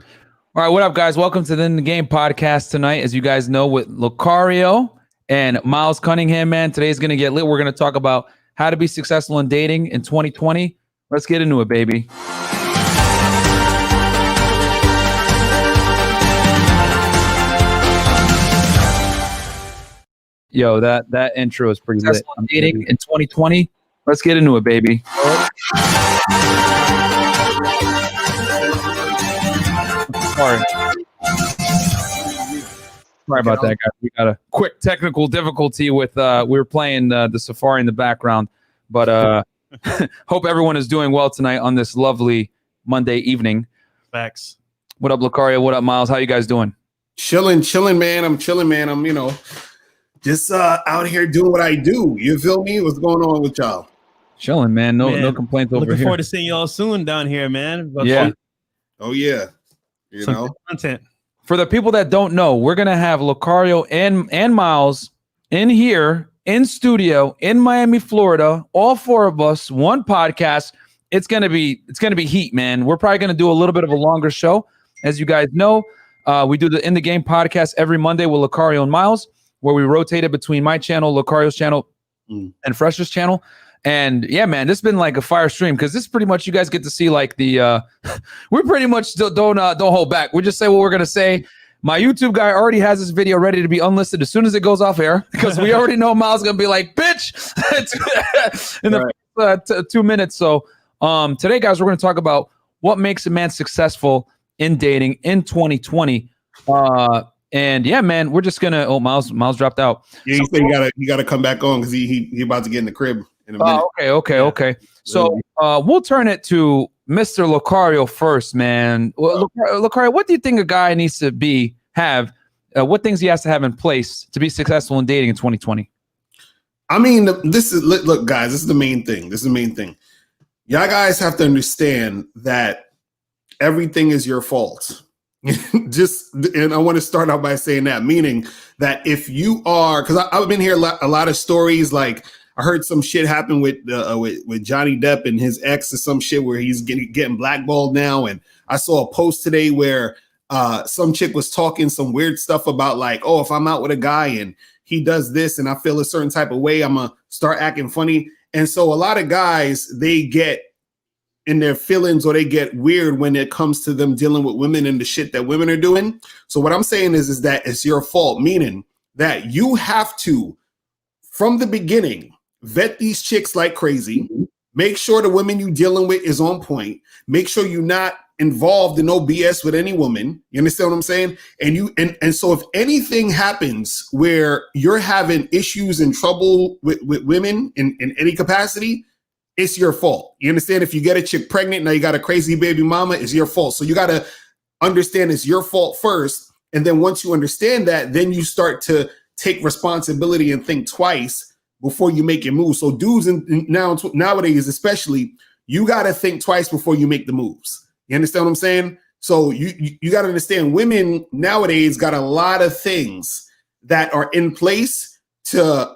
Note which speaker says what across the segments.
Speaker 1: All right, what up, guys? Welcome to the In the Game podcast tonight. As you guys know, with Lucario and Miles Cunningham, man. Today's going to get lit. We're going to talk about how to be successful in dating in 2020. Let's get into it, baby. Yo, that intro is pretty lit. I'm dating in 2020. Let's get into it, baby. Sorry about that, guys. We got a quick technical difficulty with we were playing the Safari in the background, but hope everyone is doing well tonight on this lovely Monday evening.
Speaker 2: Facts.
Speaker 1: What up, Lucario? What up, Miles? How you guys doing?
Speaker 3: Chilling, man. I'm chilling, man. I'm just out here doing what I do. You feel me? What's going on with y'all?
Speaker 1: Chilling, man. No complaints over here.
Speaker 2: Looking forward to seeing y'all soon down here, man.
Speaker 1: Yeah.
Speaker 3: Oh yeah. You know,
Speaker 2: content.
Speaker 1: For the people that don't know, we're gonna have Lucario and Miles in here in studio in Miami, Florida. All four of us, one podcast. It's gonna be heat, man. We're probably gonna do a little bit of a longer show, as you guys know. We do the In the Game podcast every Monday with Lucario and Miles, where we rotate it between my channel, Lucario's channel, and Fresh's channel. And yeah, man, this has been like a fire stream because this is pretty much you guys get to see like the we pretty much still don't hold back. We just say what we're gonna say. My YouTube guy already has this video ready to be unlisted as soon as it goes off air because we already know Miles gonna be like, bitch, in the first, 2 minutes. So today, guys, we're gonna talk about what makes a man successful in dating in 2020. And yeah, man, we're just gonna. Oh, Miles dropped out.
Speaker 3: Yeah, you say you gotta come back on because he about to get in the crib in a minute.
Speaker 1: Okay. So we'll turn it to Mr. Lucario first, man. Well, Lucario, what do you think a guy needs to have? What things he has to have in place to be successful in dating in 2020?
Speaker 3: I mean, look, guys. This is the main thing. Y'all guys have to understand that everything is your fault. And I want to start out by saying that, meaning that if you are, because I've been here a lot of stories. Like I heard some shit happen with Johnny Depp and his ex or some shit where he's getting blackballed now. And I saw a post today where some chick was talking some weird stuff about like, oh, if I'm out with a guy and he does this and I feel a certain type of way, I'm gonna start acting funny. And so a lot of guys, they get in their feelings or they get weird when it comes to them dealing with women and the shit that women are doing. So what I'm saying is that it's your fault, meaning that you have to, from the beginning, vet these chicks like crazy. Make sure the women you dealing with is on point. Make sure you're not involved in no BS with any woman. You understand what I'm saying? And so if anything happens where you're having issues and trouble with women in any capacity, it's your fault. You understand? If you get a chick pregnant, now you got a crazy baby mama, it's your fault. So you got to understand it's your fault first. And then once you understand that, then you start to take responsibility and think twice before you make your move. So dudes nowadays, especially, you got to think twice before you make the moves. You understand what I'm saying? So you got to understand women nowadays got a lot of things that are in place to,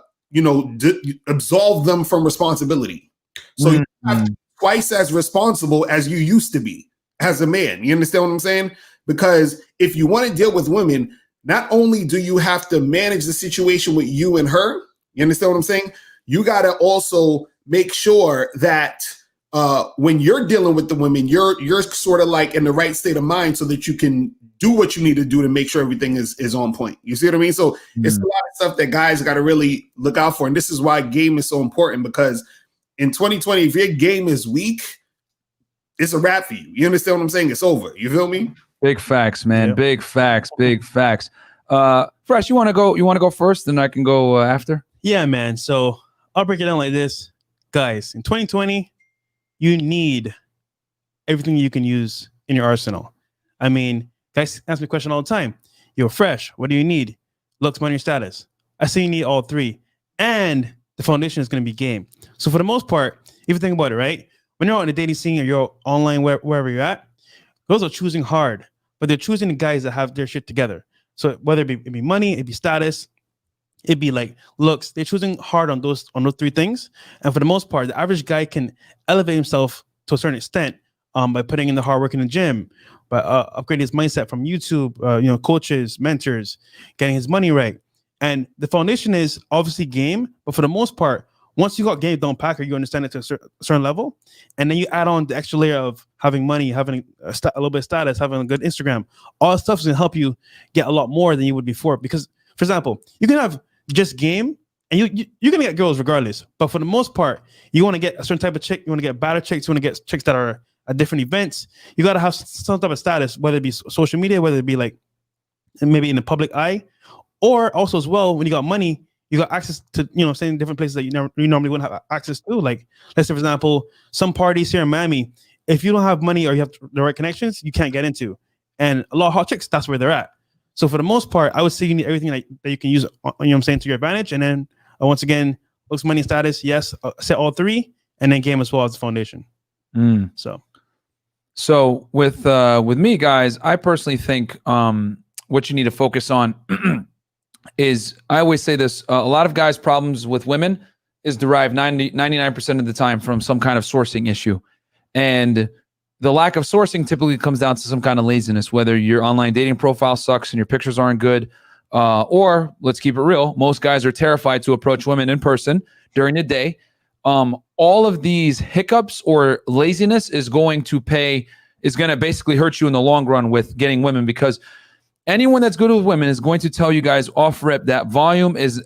Speaker 3: absolve them from responsibility. So you have to be twice as responsible as you used to be as a man. You understand what I'm saying? Because if you want to deal with women, not only do you have to manage the situation with you and her, you understand what I'm saying? You got to also make sure that when you're dealing with the women, you're sort of like in the right state of mind so that you can do what you need to do to make sure everything is on point. You see what I mean? So it's a lot of stuff that guys got to really look out for. And this is why game is so important, because in 2020, if your game is weak, it's a wrap for you. You understand what I'm saying? It's over. You feel me?
Speaker 1: Big facts, man. Yeah. Big facts. Fresh, you want to go first, then I can go after?
Speaker 2: Yeah, man. So I'll break it down like this. Guys, in 2020, you need everything you can use in your arsenal. I mean, guys ask me a question all the time. Yo, Fresh, what do you need? Looks, money, status. I say you need all three. And the foundation is going to be game. So for the most part, if you think about it, right? When you're out in the dating scene or you're online, wherever you're at, girls are choosing hard, but they're choosing the guys that have their shit together. So whether it be money, it be status, it'd be like looks, they're choosing hard on those three things. And for the most part, the average guy can elevate himself to a certain extent by putting in the hard work in the gym, by upgrading his mindset from YouTube, coaches, mentors, getting his money right. And the foundation is obviously game, but for the most part, once you got game down packer, you understand it to a certain level, and then you add on the extra layer of having money, having a little bit of status, having a good Instagram. All that stuff is going to help you get a lot more than you would before. Because, for example, you can have just game, and you're going to get girls regardless. But for the most part, you want to get a certain type of chick. You want to get better chicks. You want to get chicks that are at different events. You got to have some type of status, whether it be social media, whether it be like maybe in the public eye, or also as well, when you got money, you got access to, staying in different places that you normally wouldn't have access to. Like, let's say, for example, some parties here in Miami, if you don't have money or you have the right connections, you can't get into. And a lot of hot chicks, that's where they're at. So for the most part, I would say you need everything that you can use, to your advantage. And then once again, looks, money, status, yes, set all three, and then game as well as the foundation.
Speaker 1: So with me, guys, I personally think what you need to focus on is, I always say this, a lot of guys' problems with women is derived 99% of the time from some kind of sourcing issue. And the lack of sourcing typically comes down to some kind of laziness, whether your online dating profile sucks and your pictures aren't good, or let's keep it real, most guys are terrified to approach women in person during the day. All of these hiccups or laziness is going to basically hurt you in the long run with getting women, because anyone that's good with women is going to tell you guys off rip that volume is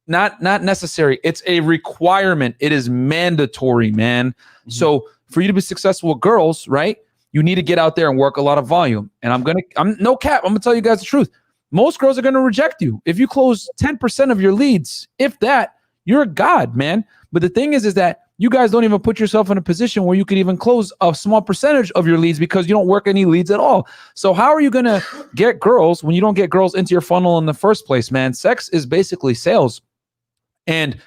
Speaker 1: not necessary. It's a requirement. It is mandatory, man. Mm-hmm. So for you to be successful with girls, right, you need to get out there and work a lot of volume. And I'm no cap. I'm gonna tell you guys the truth. Most girls are gonna reject you if you close 10% of your leads. If that, you're a god, man. But the thing is that you guys don't even put yourself in a position where you could even close a small percentage of your leads because you don't work any leads at all. So how are you going to get girls when you don't get girls into your funnel in the first place, man? Sex is basically sales. And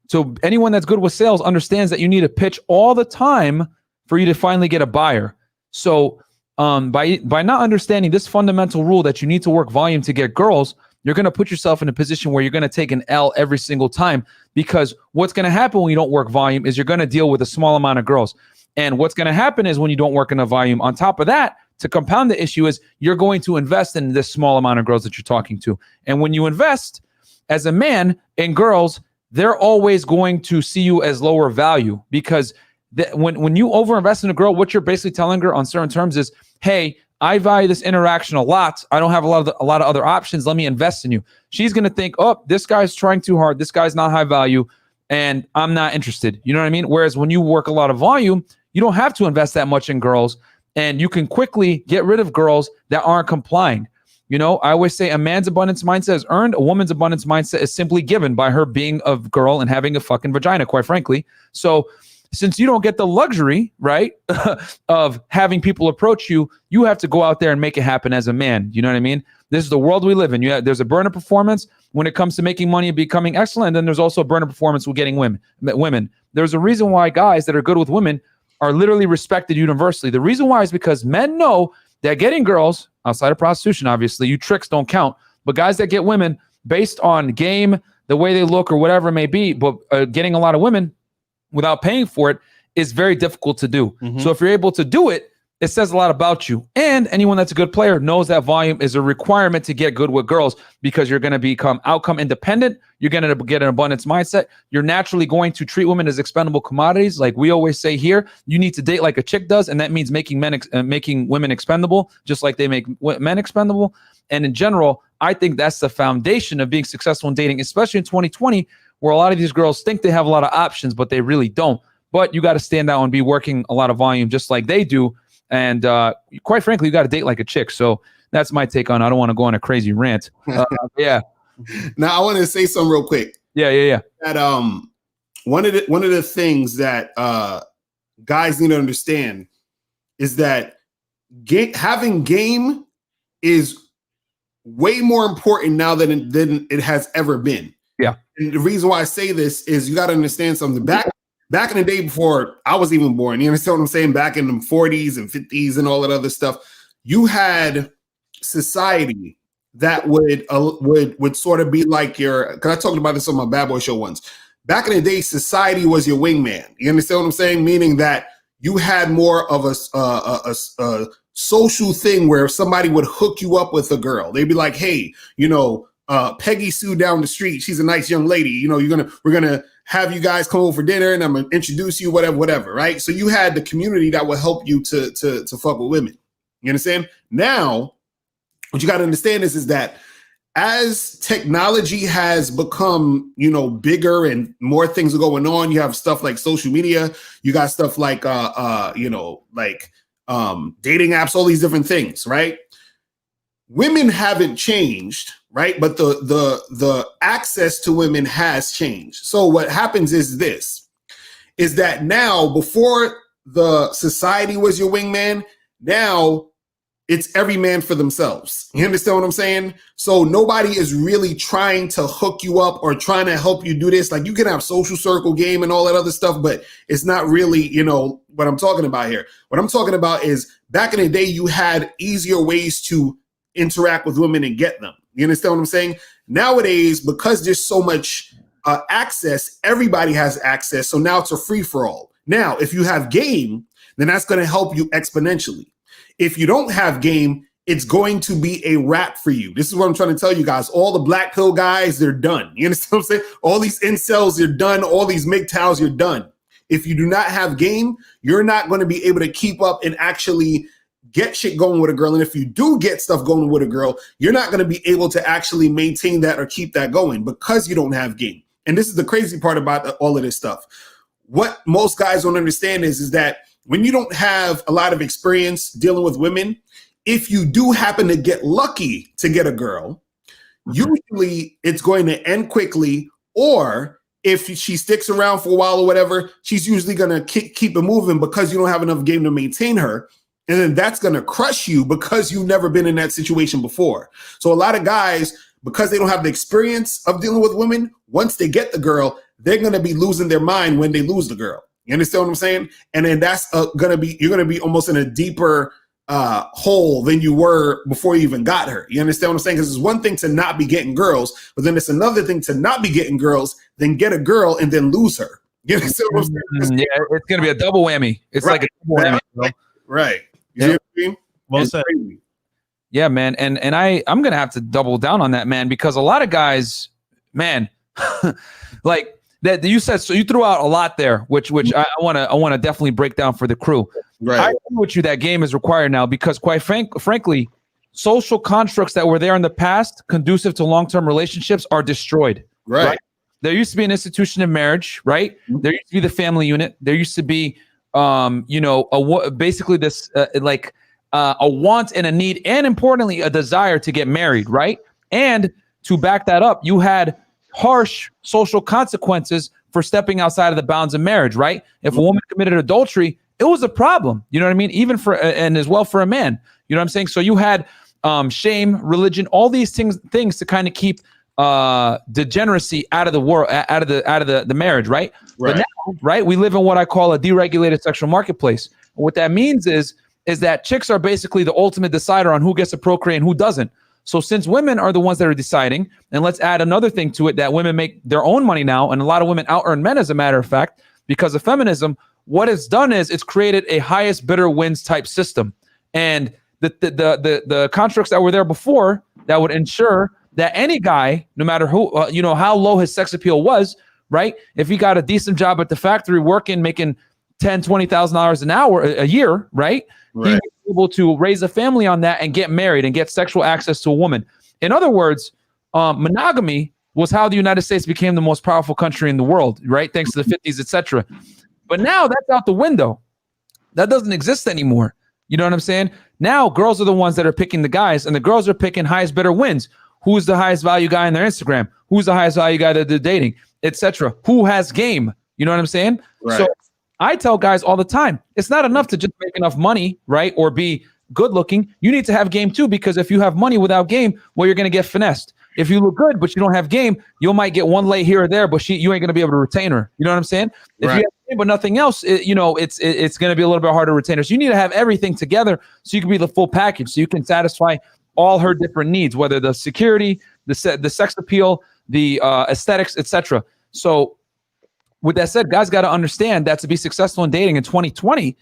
Speaker 1: so anyone that's good with sales understands that you need to pitch all the time for you to finally get a buyer. So by not understanding this fundamental rule that you need to work volume to get girls, you're going to put yourself in a position where you're going to take an L every single time, because what's going to happen when you don't work volume is you're going to deal with a small amount of girls. And what's going to happen is when you don't work enough volume, on top of that, to compound the issue, is you're going to invest in this small amount of girls that you're talking to. And when you invest as a man in girls, they're always going to see you as lower value, because when you overinvest in a girl, what you're basically telling her on certain terms is, hey, I value this interaction a lot. I don't have a lot of other options. Let me invest in you. She's going to think, oh, this guy's trying too hard. This guy's not high value, and I'm not interested. You know what I mean? Whereas when you work a lot of volume, you don't have to invest that much in girls, and you can quickly get rid of girls that aren't complying. I always say a man's abundance mindset is earned. A woman's abundance mindset is simply given by her being a girl and having a fucking vagina, quite frankly. So since you don't get the luxury, right, of having people approach you, you have to go out there and make it happen as a man. You know what I mean? This is the world we live in. There's a burner performance when it comes to making money and becoming excellent. And then there's also a burner performance with getting women. There's a reason why guys that are good with women are literally respected universally. The reason why is because men know that getting girls, outside of prostitution, obviously, you tricks don't count. But guys that get women based on game, the way they look or whatever it may be, but getting a lot of women without paying for it is very difficult to do. Mm-hmm. So if you're able to do it, it says a lot about you. And anyone that's a good player knows that volume is a requirement to get good with girls, because you're going to become outcome independent. You're going to get an abundance mindset. You're naturally going to treat women as expendable commodities. Like we always say here, you need to date like a chick does. And that means making women expendable, just like they make men expendable. And in general, I think that's the foundation of being successful in dating, especially in 2020, where a lot of these girls think they have a lot of options, but they really don't. But you got to stand out and be working a lot of volume just like they do. And quite frankly, you got to date like a chick. So that's my take on it. I don't want to go on a crazy rant. Yeah.
Speaker 3: Now I want to say something real quick.
Speaker 1: Yeah.
Speaker 3: That one of the things that guys need to understand is that having game is way more important now than it has ever been.
Speaker 1: Yeah.
Speaker 3: And the reason why I say this is you got to understand something. Back in the day before I was even born, you understand what I'm saying? Back in the 40s and 50s and all that other stuff, you had society that would sort of be like your, because I talked about this on my Bad Boy show once. Back in the day, society was your wingman. You understand what I'm saying? Meaning that you had more of a social thing where somebody would hook you up with a girl. They'd be like, hey, Peggy Sue down the street, she's a nice young lady. We're gonna have you guys come over for dinner, and I'm gonna introduce you, whatever, right? So you had the community that would help you to fuck with women. You understand? Now, what you got to understand is that as technology has become, bigger and more things are going on, you have stuff like social media, you got stuff like dating apps, all these different things, right? Women haven't changed, right? But the access to women has changed. So what happens is that now, before the society was your wingman, now it's every man for themselves. You understand what I'm saying? So nobody is really trying to hook you up or trying to help you do this. Like, you can have social circle game and all that other stuff, but it's not really, what I'm talking about here. What I'm talking about is back in the day, you had easier ways to interact with women and get them. You understand what I'm saying? Nowadays, because there's so much access, everybody has access. So now it's a free for all. Now, if you have game, then that's going to help you exponentially. If you don't have game, it's going to be a wrap for you. This is what I'm trying to tell you guys. All the black pill guys, they're done. You understand what I'm saying? All these incels, they're done. All these MGTOWs, you're done. If you do not have game, you're not going to be able to keep up and actually get shit going with a girl. And if you do get stuff going with a girl, you're not going to be able to actually maintain that or keep that going because you don't have game. And this is the crazy part about all of this stuff. What most guys don't understand is that when you don't have a lot of experience dealing with women, if you do happen to get lucky to get a girl, usually it's going to end quickly, or if she sticks around for a while or whatever, she's usually going to keep it moving because you don't have enough game to maintain her. And then that's going to crush you because you've never been in that situation before. So a lot of guys, because they don't have the experience of dealing with women, once they get the girl, they're going to be losing their mind when they lose the girl. You understand what I'm saying? And then that's you're going to be almost in a deeper hole than you were before you even got her. You understand what I'm saying? Because it's one thing to not be getting girls, but then it's another thing to not be getting girls, then get a girl and then lose her. You understand what I'm saying?
Speaker 1: Yeah, it's going to be a double whammy. It's right. Like a double whammy. Bro.
Speaker 3: Right. You see what I mean?
Speaker 2: Well said.
Speaker 1: Yeah, man. And I'm going to have to double down on that, man, because a lot of guys, man, like, that you said, so you threw out a lot there, which I want to definitely break down for the crew.
Speaker 3: Right.
Speaker 1: I agree with you that game is required now because, quite frankly, social constructs that were there in the past, conducive to long-term relationships, are destroyed.
Speaker 3: Right.
Speaker 1: There used to be an institution of marriage, right? There used to be the family unit. There used to be, basically this a want and a need, and importantly, a desire to get married, right? And to back that up, you had harsh social consequences for stepping outside of the bounds of marriage, right? If a woman committed adultery, it was a problem. You know what I mean? Even for, and as well for a man, you know what I'm saying? So you had shame, religion, all these things to kind of keep degeneracy out of the world, out of the marriage, right? But now, right, we live in what I call a deregulated sexual marketplace. And what that means is that chicks are basically the ultimate decider on who gets to procreate and who doesn't. So since women are the ones that are deciding, and let's add another thing to it, that women make their own money now, and a lot of women out-earn men, as a matter of fact, because of feminism, what it's done is it's created a highest bidder wins type system. And the constructs that were there before that would ensure that any guy, no matter who, how low his sex appeal was, right? If he got a decent job at the factory working, making $10,000, $20,000 an hour a year, right? He was able to raise a family on that and get married and get sexual access to a woman. In other words, monogamy was how the United States became the most powerful country in the world, right? Thanks to the 50s, etc. But now that's out the window. That doesn't exist anymore. You know what I'm saying? Now girls are the ones that are picking the guys, and the girls are picking highest bidder wins. Who's the highest value guy on their Instagram? Who's the highest value guy that they're dating, etc. Who has game? You know what I'm saying?
Speaker 3: Right.
Speaker 1: So I tell guys all the time, it's not enough to just make enough money, right? Or be good looking. You need to have game too, because if you have money without game, well, you're going to get finessed. If you look good, but you don't have game, you might get one lay here or there, but you ain't going to be able to retain her. You know what I'm saying? If you have game but nothing else, it's going to be a little bit harder to retain her. So you need to have everything together so you can be the full package, so you can satisfy all her different needs, whether the security, the sex appeal, the aesthetics, etc. So with that said, guys got to understand that to be successful in dating in 2020,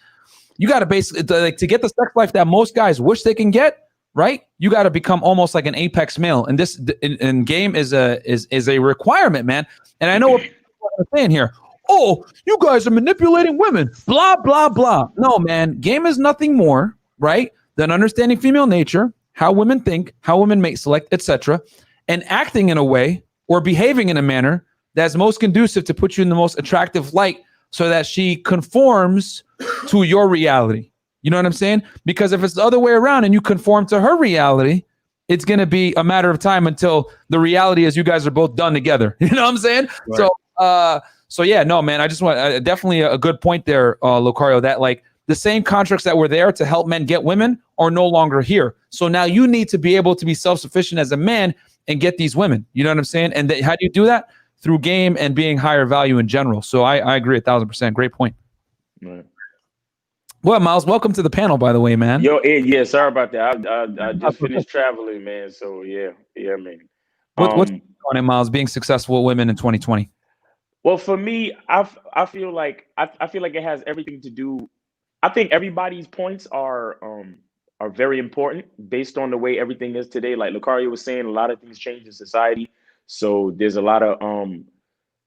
Speaker 1: You got to basically, like, to get the sex life that most guys wish they can get, right? You got to become almost like an apex male, and this in game is a requirement, man. And I know what people are saying here. Oh, you guys are manipulating women. Blah blah blah. No, man. Game is nothing more, right, than understanding female nature, how women think, how women mate select, etc., and acting in a way or behaving in a manner that's most conducive to put you in the most attractive light, so that she conforms to your reality. You know what I'm saying? Because if it's the other way around and you conform to her reality, it's going to be a matter of time until the reality is you guys are both done together. You know what I'm saying? Right. So yeah, no, man, I just want definitely a good point there, Lucario, that like the same contracts that were there to help men get women are no longer here. So now you need to be able to be self-sufficient as a man and get these women. You know what I'm saying? And how do you do that? Through game and being higher value in general. So I agree 1,000%. Great point.
Speaker 4: Right.
Speaker 1: Well, Miles, welcome to the panel, by the way, man.
Speaker 4: Yo, yeah, sorry about that. I just finished traveling, man. So yeah, man.
Speaker 1: What's on it, Miles, being successful with women in 2020?
Speaker 4: Well, for me, I feel like it has everything to do. I think everybody's points are very important based on the way everything is today. Like Lucario was saying, a lot of things change in society. So there's a lot of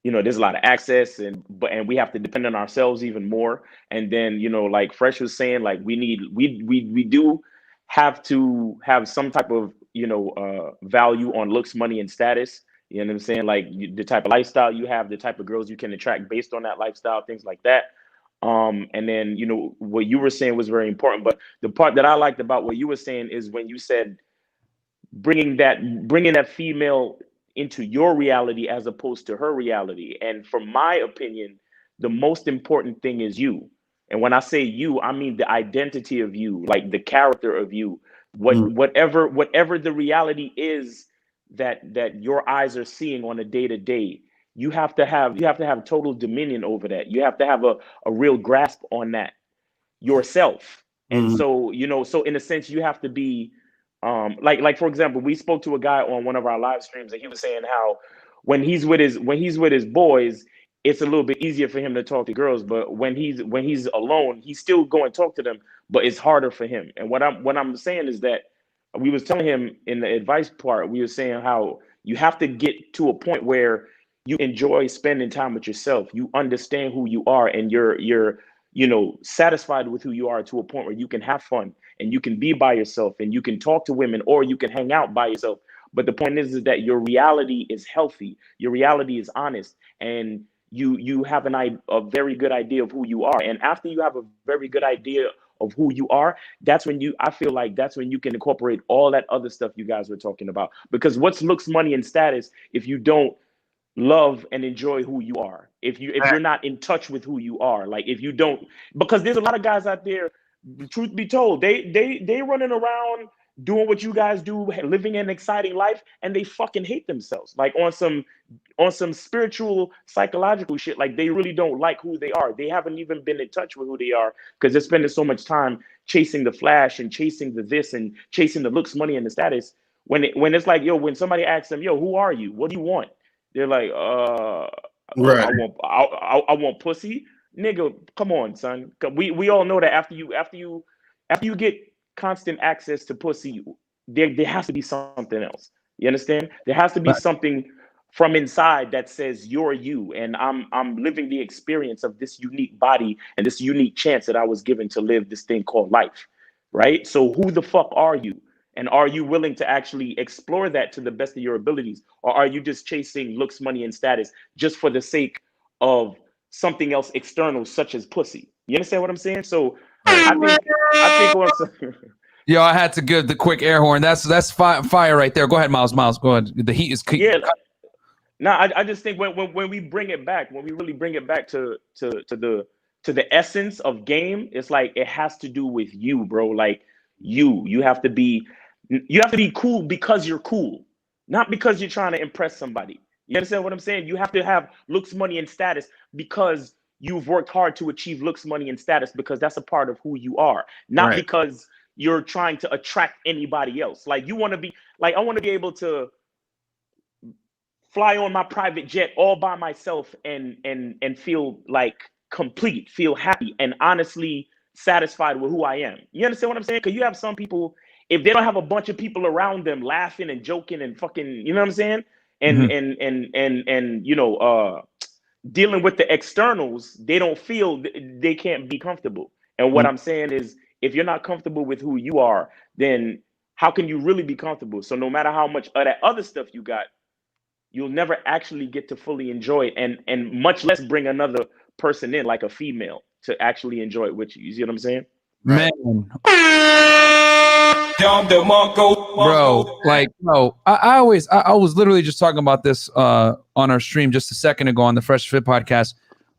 Speaker 4: there's a lot of access, and we have to depend on ourselves even more. And then, like Fresh was saying, like we do have to have some type of value on looks, money, and status. You know what I'm saying? Like the type of lifestyle you have, the type of girls you can attract based on that lifestyle, things like that. And then, what you were saying was very important. But the part that I liked about what you were saying is when you said bringing that female into your reality as opposed to her reality. And from my opinion, the most important thing is you. And when I say you, I mean the identity of you, like the character of you, whatever the reality is that your eyes are seeing on a day to day. You have to have total dominion over that. You have to have a real grasp on that yourself. And so, so in a sense, you have to be like for example, we spoke to a guy on one of our live streams, and he was saying how when he's with his boys, it's a little bit easier for him to talk to girls, but when he's alone, he's still going to talk to them, but it's harder for him. And what I'm saying is that we was telling him in the advice part, we were saying how you have to get to a point where you enjoy spending time with yourself. You understand who you are, and you're satisfied with who you are to a point where you can have fun and you can be by yourself and you can talk to women, or you can hang out by yourself. But the point is that your reality is healthy. Your reality is honest, and you have a very good idea of who you are. And after you have a very good idea of who you are, I feel like that's when you can incorporate all that other stuff you guys were talking about. Because what's looks, money, and status if you don't love and enjoy who you are, if you're not in touch with who you are, like if you don't, because there's a lot of guys out there, truth be told, they running around doing what you guys do, living an exciting life, and they fucking hate themselves, like on some spiritual, psychological shit. Like they really don't like who they are. They haven't even been in touch with who they are because they're spending so much time chasing the flash and chasing the this and chasing the looks, money, and the status. When it's like, yo, when somebody asks them, yo, who are you? What do you want? They're like,
Speaker 3: right.
Speaker 4: I want pussy, nigga. Come on, son. We all know that after you get constant access to pussy, there has to be something else. You understand? There has to be something from inside that says you're you, and I'm living the experience of this unique body and this unique chance that I was given to live this thing called life, right? So who the fuck are you? And are you willing to actually explore that to the best of your abilities? Or are you just chasing looks, money, and status just for the sake of something else external, such as pussy? You understand what I'm saying? So I think also
Speaker 1: Yo, I had to give the quick air horn. That's fire right there. Go ahead, Miles. Go ahead. The heat is
Speaker 4: No, I just think when we bring it back, when we really bring it back to the essence of game, it's like it has to do with you, bro. Like you have to be cool because you're cool, not because you're trying to impress somebody. You understand what I'm saying? You have to have looks, money, and status because you've worked hard to achieve looks, money, and status, because that's a part of who you are, not because you're trying to attract anybody else. Like you want to be like, I want to be able to fly on my private jet all by myself and feel like complete, feel happy, and honestly satisfied with who I am. You understand what I'm saying? Because you have some people, if they don't have a bunch of people around them laughing and joking and fucking, you know what I'm saying? And you know, dealing with the externals, they don't feel they can't be comfortable. And what I'm saying is, if you're not comfortable with who you are, then how can you really be comfortable? So no matter how much of that other stuff you got, you'll never actually get to fully enjoy it, and much less bring another person in, like a female, to actually enjoy it with you. You see what I'm saying?
Speaker 1: Man. Bro, like, no, I was literally just talking about this on our stream just a second ago on the Fresh Fit podcast.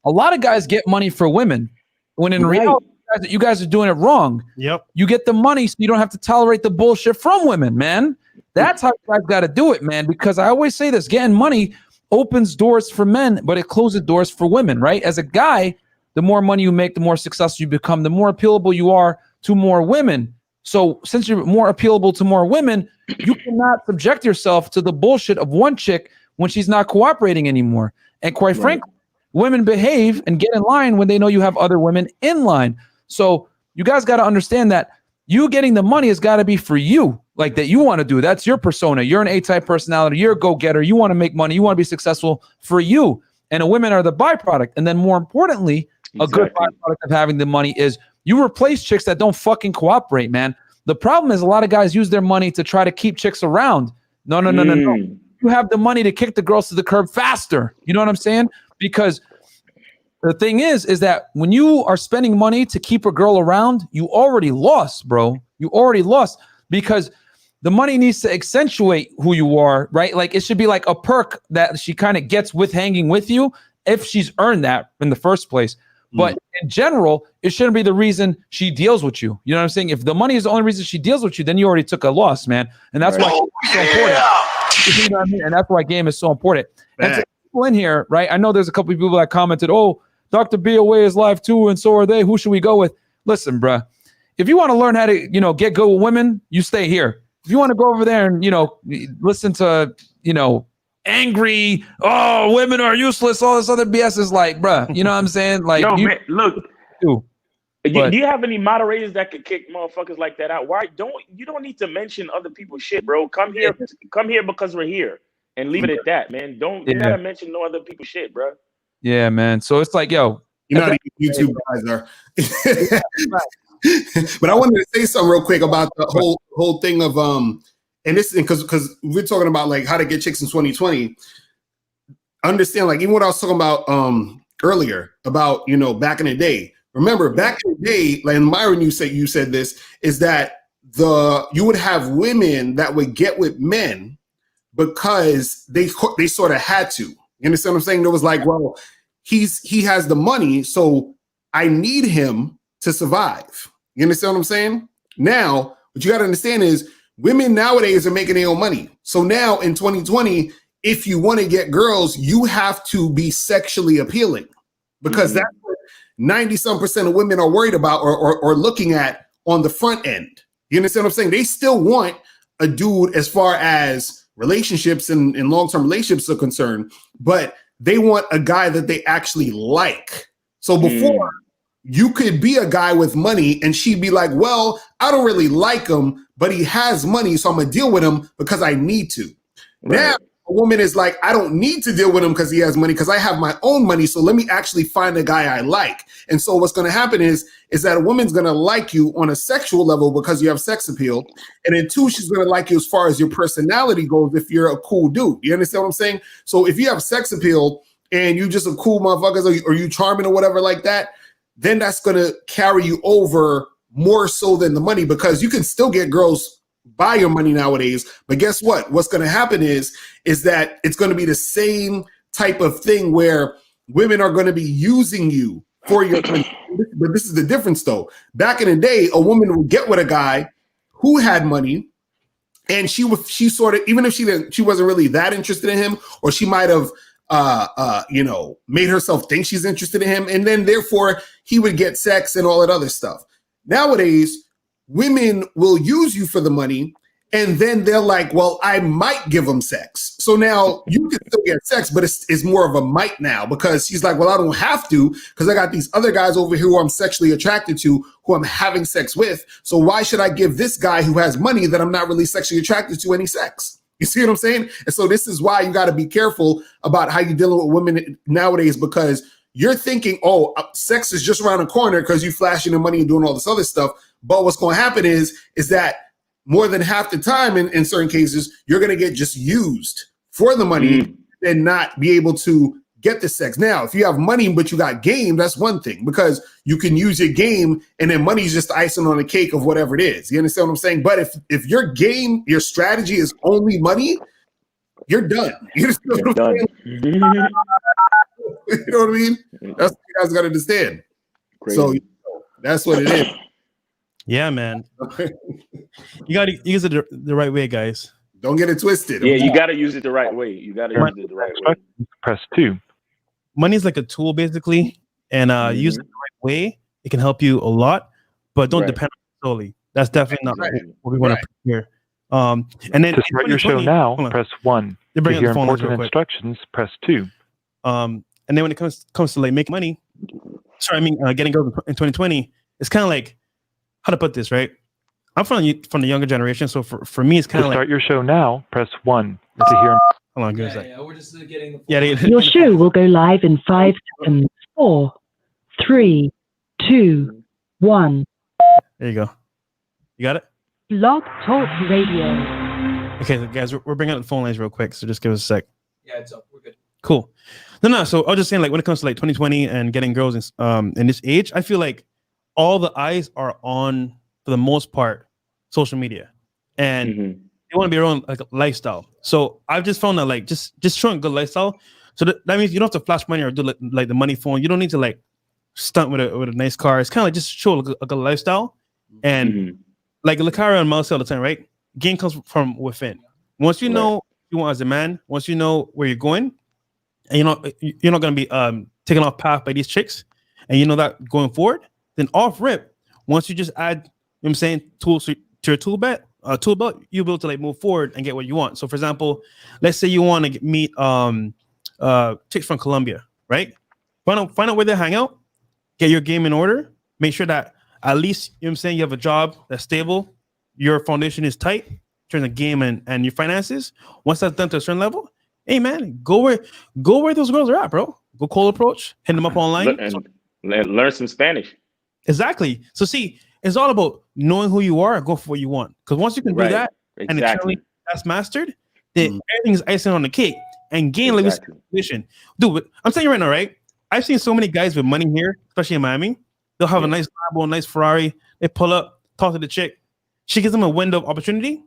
Speaker 1: A lot of guys get money for women when in reality, you guys are doing it wrong.
Speaker 2: Yep.
Speaker 1: You get the money so you don't have to tolerate the bullshit from women, man. That's how you guys got to do it, man. Because I always say this, getting money opens doors for men, but it closes doors for women, right? As a guy, the more money you make, the more successful you become, the more appealable you are to more women. So since you're more appealable to more women, you cannot subject yourself to the bullshit of one chick when she's not cooperating anymore. And quite frankly, women behave and get in line when they know you have other women in line. So you guys got to understand that you getting the money has got to be for you, like that you want to do. That's your persona. You're an A-type personality. You're a go-getter. You want to make money. You want to be successful for you. And the women are the byproduct. And then more importantly, a good byproduct of having the money is you replace chicks that don't fucking cooperate, man. The problem is a lot of guys use their money to try to keep chicks around. No. You have the money to kick the girls to the curb faster. You know what I'm saying? Because the thing is that when you are spending money to keep a girl around, you already lost, bro. You already lost because the money needs to accentuate who you are, right? Like it should be like a perk that she kind of gets with hanging with you if she's earned that in the first place. But in general, it shouldn't be the reason she deals with you. You know what I'm saying? If the money is the only reason she deals with you, then you already took a loss, man. And that's why it's so important. You know what I mean? And that's why game is so important. And to people in here, right? I know there's a couple of people that commented, "Oh, Dr. B away is live too, and so are they. Who should we go with?" Listen, bruh. If you want to learn how to, get good with women, you stay here. If you want to go over there and, listen to, angry, oh, women are useless, all this other BS is like, bruh, you know what I'm saying? Like,
Speaker 4: no, man, look,
Speaker 1: do
Speaker 4: you have any moderators that could kick motherfuckers like that out? Why you don't need to mention other people's shit, bro. Come here because we're here and leave it at that, man. You gotta mention no other people's shit, bro.
Speaker 1: Yeah, man. So it's like, yo,
Speaker 3: you know how YouTube guys are. But I wanted to say something real quick about the whole thing of and this because we're talking about like how to get chicks in 2020. Understand, like even what I was talking about earlier about back in the day. Remember back in the day, like Myron, you said this is that you would have women that would get with men because they sort of had to. You understand what I'm saying? There was like, well, he has the money, so I need him to survive. You understand what I'm saying? Now, what you got to understand is women nowadays are making their own money. So now in 2020, if you want to get girls, you have to be sexually appealing because that's what 90% of women are worried about or looking at on the front end. You understand what I'm saying? They still want a dude as far as relationships and long-term relationships are concerned, but they want a guy that they actually like. So before you could be a guy with money and she'd be like, well, I don't really like him, but he has money, so I'm gonna deal with him because I need to. Right. Now a woman is like, I don't need to deal with him because he has money because I have my own money, so let me actually find a guy I like. And so what's gonna happen is that a woman's gonna like you on a sexual level because you have sex appeal, and then two, she's gonna like you as far as your personality goes if you're a cool dude. You understand what I'm saying? So if you have sex appeal and you just a cool motherfucker or you charming or whatever like that, then that's going to carry you over more so than the money because you can still get girls by your money nowadays. But guess what? What's going to happen is that it's going to be the same type of thing where women are going to be using you for your money. But this is the difference though. Back in the day, a woman would get with a guy who had money and she sort of, even if she wasn't really that interested in him, or she might have made herself think she's interested in him, and then therefore he would get sex and all that other stuff. Nowadays, women will use you for the money, And then they're like, well, I might give him sex. So now you can still get sex, but it's more of a might now because she's like, well, I don't have to because I got these other guys over here who I'm sexually attracted to, who I'm having sex with. So why should I give this guy who has money that I'm not really sexually attracted to any sex? You see what I'm saying? And so this is why you got to be careful about how you're dealing with women nowadays, because you're thinking, oh, sex is just around the corner because you flashing the money and doing all this other stuff. But what's going to happen is that more than half the time in certain cases, you're going to get just used for the money and not be able to get the sex. Now, if you have money, but you got game, that's one thing, because you can use your game and then money is just icing on the cake of whatever it is. You understand what I'm saying? But if your game, your strategy is only money, you're done. You understand what I'm saying? You know what I mean? That's what you guys got to understand. Crazy. So that's what it is.
Speaker 2: Yeah, man. You got to use it the right way, guys.
Speaker 3: Don't get it twisted.
Speaker 4: Yeah, you got to use it the right way. You got to use it the right way.
Speaker 5: Press 2.
Speaker 2: Money is like a tool, basically, and use it the right way. It can help you a lot, but don't depend on it solely. That's definitely not what we want to put here. And then
Speaker 5: to start your show now, press 1.
Speaker 2: To
Speaker 5: hear important instructions, press 2.
Speaker 2: And then when it comes to like making money, getting girls in 2020, it's kind of like, how to put this, right? I'm from the younger generation, so for me, it's kind of like...
Speaker 5: To start your show now, press 1. To hear...
Speaker 2: Hold on, give me a sec.
Speaker 1: Yeah, we're just getting the...
Speaker 6: Your show will go live in 5 seconds. 4, 3, 2, 1.
Speaker 2: There you go. You got it?
Speaker 6: Blog Talk Radio.
Speaker 2: Okay, so guys, we're bringing up the phone lines real quick, so just give us a sec.
Speaker 1: Yeah, it's up. We're good.
Speaker 2: Cool. No. So I was just saying, like, when it comes to like 2020 and getting girls in this age, I feel like all the eyes are on, for the most part, social media, and they want to be around like a lifestyle. So I've just found that like just showing good lifestyle. So that means you don't have to flash money or do like the money phone. You don't need to like stunt with a nice car. It's kind of like just show a good lifestyle. And like Lakara and Mel say all the time, right? Gain comes from within. Once you know what you want as a man, once you know where you're going, and you're not going to be taken off path by these chicks, and you know that going forward, then off rip, once you just add, you know what I'm saying, tools to your tool belt, you'll be able to like move forward and get what you want. So for example, let's say you want to meet chicks from Colombia, right? Find out where they hang out, get your game in order, make sure that at least, you know what I'm saying, you have a job that's stable, your foundation is tight in terms of game and your finances. Once that's done to a certain level, hey man, go where those girls are at, bro. Go cold approach, hit them up online.
Speaker 4: And learn some Spanish.
Speaker 2: Exactly. So see, it's all about knowing who you are and go for what you want. Because once you can do that, and that's mastered, then everything is icing on the cake. And gain like this position. Dude, I'm telling you right now, right? I've seen so many guys with money here, especially in Miami. They'll have a nice Lambo, a nice Ferrari. They pull up, talk to the chick. She gives them a window of opportunity.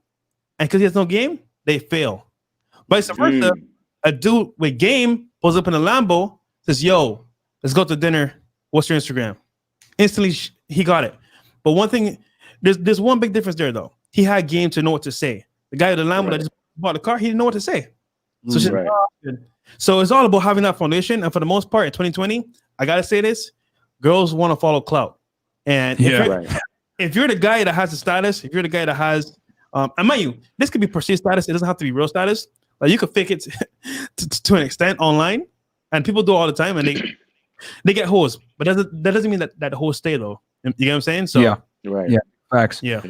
Speaker 2: And because he has no game, they fail. Vice versa, a dude with game pulls up in a Lambo, says, yo, let's go to dinner. What's your Instagram? Instantly, he got it. But one thing, there's one big difference there, though. He had game to know what to say. The guy with the Lambo that just bought the car, he didn't know what to say. So it's all about having that foundation. And for the most part, in 2020, I got to say this, girls want to follow clout. And if you're the guy that has the status, if you're the guy that has, and mind you, this could be perceived status. It doesn't have to be real status. Like you could fake it to an extent online. And people do it all the time. And they get hoes. But that doesn't mean that the hoes stay, though. You get what I'm saying? So
Speaker 1: yeah. Facts.
Speaker 2: Yeah.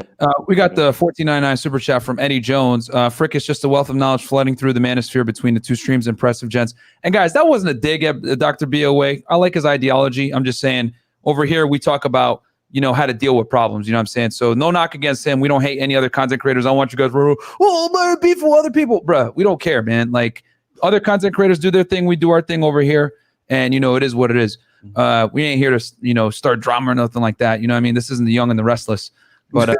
Speaker 1: We got the 1499 super chat from Eddie Jones. Frick is just a wealth of knowledge flooding through the manosphere between the two streams. Impressive, gents. And guys, that wasn't a dig at Dr. BOA. I like his ideology. I'm just saying over here, we talk about, how to deal with problems. You know what I'm saying? So no knock against him. We don't hate any other content creators. I want you guys to, I'm beef with other people. Bruh, we don't care, man. Like other content creators do their thing. We do our thing over here. And, it is what it is. We ain't here to, start drama or nothing like that. You know what I mean? This isn't the Young and the Restless. But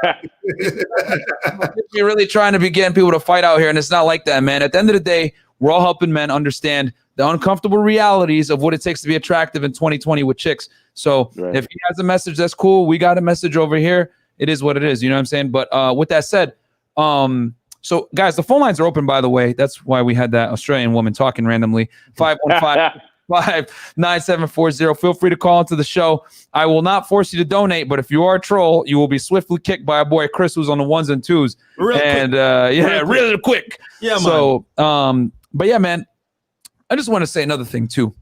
Speaker 1: we're really trying to be getting people to fight out here, and it's not like that, man. At the end of the day, we're all helping men understand the uncomfortable realities of what it takes to be attractive in 2020 with chicks. So if he has a message, that's cool. We got a message over here. It is what it is. You know what I'm saying? But with that said, so guys, the phone lines are open, by the way. That's why we had that Australian woman talking randomly. 515 855-9740. Feel free to call into the show. I will not force you to donate, but if you are a troll, you will be swiftly kicked by our boy Chris, who's on the ones and twos. Real quick.
Speaker 2: Yeah, man.
Speaker 1: So, but yeah, man, I just want to say another thing too.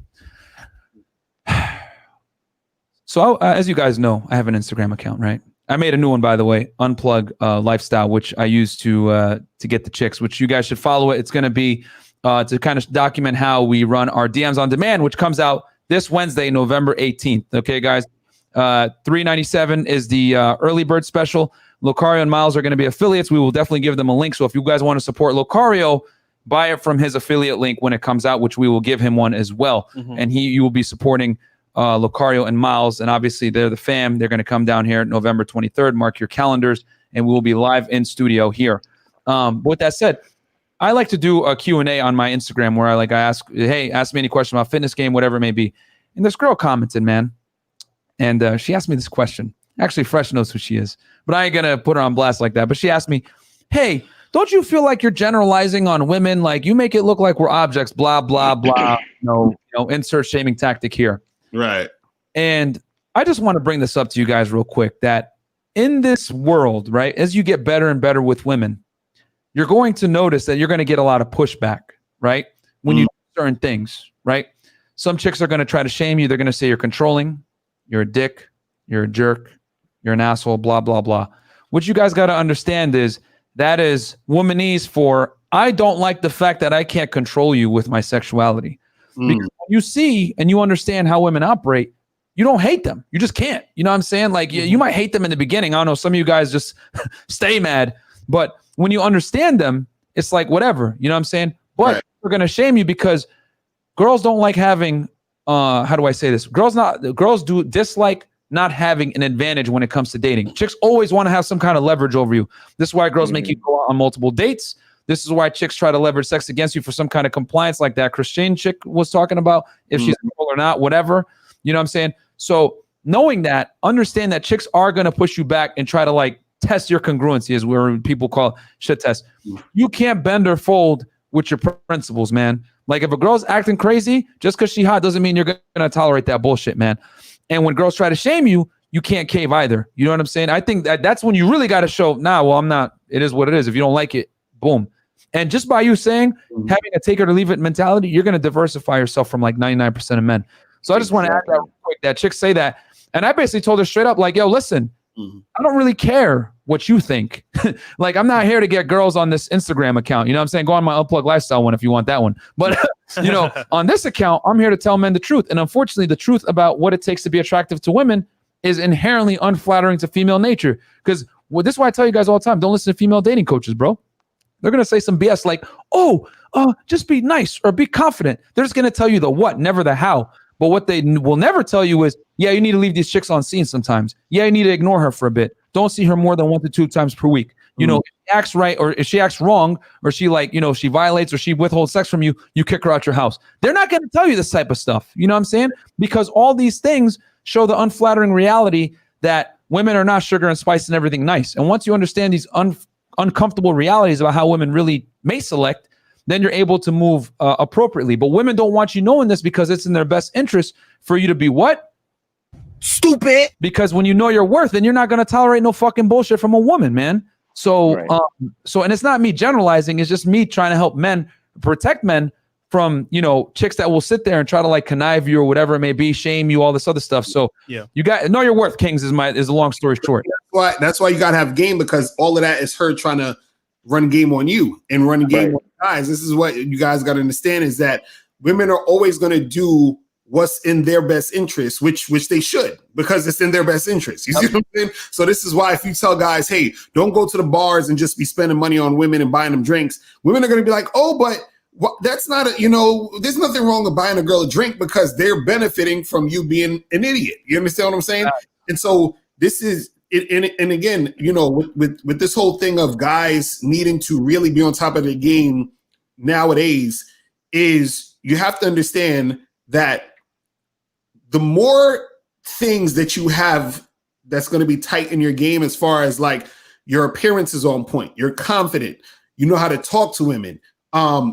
Speaker 1: So, as you guys know, I have an Instagram account, right? I made a new one, by the way, Unplug Lifestyle, which I use to get the chicks, which you guys should follow it. It's going to be to kind of document how we run our DMs on demand, which comes out this Wednesday, November 18th. Okay, guys, $397 is the early bird special. Locario and Miles are going to be affiliates. We will definitely give them a link. So if you guys want to support Locario, buy it from his affiliate link when it comes out, which we will give him one as well. Mm-hmm. And you will be supporting Locario and Miles. And obviously they're the fam. They're going to come down here November 23rd. Mark your calendars, and we will be live in studio here. With that said, I like to do a Q&A on my Instagram where I ask, hey, ask me any question about fitness game, whatever it may be. And this girl commented, man. And she asked me this question. Actually, Fresh knows who she is, but I ain't going to put her on blast like that. But she asked me, hey, don't you feel like you're generalizing on women? Like you make it look like we're objects, blah, blah, blah. Insert shaming tactic here.
Speaker 3: Right.
Speaker 1: And I just want to bring this up to you guys real quick, that in this world, right, as you get better and better with women, you're going to notice that you're going to get a lot of pushback, right? When you do certain things, right? Some chicks are going to try to shame you. They're going to say you're controlling, you're a dick, you're a jerk, you're an asshole, blah, blah, blah. What you guys got to understand is that is womanese for, I don't like the fact that I can't control you with my sexuality. Because when you see and you understand how women operate, you don't hate them. You just can't. You know what I'm saying? Like you might hate them in the beginning. I don't know. Some of you guys just stay mad. But when you understand them, it's like whatever. You know what I'm saying? But we're going to shame you because girls don't like having, how do I say this? Girls do dislike not having an advantage when it comes to dating. Chicks always want to have some kind of leverage over you. This is why girls make you go out on multiple dates. This is why chicks try to leverage sex against you for some kind of compliance, like that Christian chick was talking about, if she's cool or not, whatever. You know what I'm saying? So knowing that, understand that chicks are going to push you back and try to test your congruency, is where people call it shit test. You can't bend or fold with your principles, man. Like if a girl's acting crazy, just because she hot doesn't mean you're going to tolerate that bullshit, man. And when girls try to shame you, you can't cave either. You know what I'm saying? I think that's when you really got to show, I'm not, it is what it is. If you don't like it, boom. And just by you saying, having a take it or leave it mentality, you're going to diversify yourself from 99% of men. So I just want to add that real quick, that chicks say that. And I basically told her straight up, yo, listen, I don't really care what you think. I'm not here to get girls on this Instagram account. You know what I'm saying? Go on my Unplug Lifestyle one if you want that one. But, on this account, I'm here to tell men the truth. And unfortunately, the truth about what it takes to be attractive to women is inherently unflattering to female nature. Because this is why I tell you guys all the time, don't listen to female dating coaches, bro. They're going to say some BS like, just be nice or be confident. They're just going to tell you the what, never the how. But what they will never tell you is, you need to leave these chicks on scene sometimes. You need to ignore her for a bit. Don't see her more than 1 to 2 times per week. If she acts right or if she acts wrong or she she violates or she withholds sex from you, you kick her out your house. They're not going to tell you this type of stuff. You know what I'm saying? Because all these things show the unflattering reality that women are not sugar and spice and everything nice. And once you understand these uncomfortable realities about how women really may select, then you're able to move appropriately. But women don't want you knowing this because it's in their best interest for you to be what? Stupid. Because when you know your worth, then you're not going to tolerate no fucking bullshit from a woman, man. So, and it's not me generalizing. It's just me trying to help men, protect men from, chicks that will sit there and try to connive you or whatever it may be, shame you, all this other stuff. So you got know your worth, Kings, is a long story short.
Speaker 3: That's why you got to have game, because all of that is her trying to run game on you and run game on guys. This is what you guys got to understand, is that women are always going to do what's in their best interest, which they should, because it's in their best interest. You see what I'm saying? So this is why if you tell guys, hey, don't go to the bars and just be spending money on women and buying them drinks, women are going to be like, oh, but that's not there's nothing wrong with buying a girl a drink because they're benefiting from you being an idiot. You understand what I'm saying? And so this is it. And again, with this whole thing of guys needing to really be on top of the game nowadays, is you have to understand that the more things that you have that's going to be tight in your game, as far as your appearance is on point, you're confident, you know how to talk to women,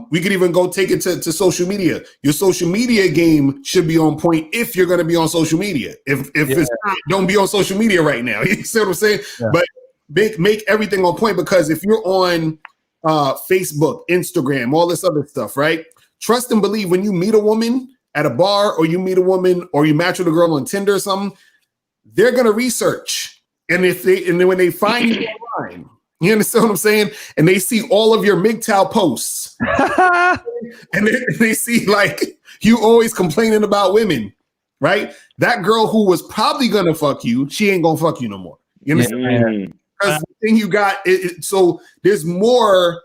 Speaker 3: We could even go take it to social media. Your social media game should be on point if you're going to be on social media. If it's not, don't be on social media right now. You see what I'm saying?
Speaker 1: Yeah.
Speaker 3: But make everything on point, because if you're on Facebook, Instagram, all this other stuff, right? Trust and believe, when you meet a woman at a bar, or you meet a woman, or you match with a girl on Tinder or something, they're going to research. And then when they find you online, you understand what I'm saying? And they see all of your MGTOW posts, and they see like you always complaining about women, right? That girl who was probably gonna fuck you, she ain't gonna fuck you no more. You understand? Because the thing you got, so there's more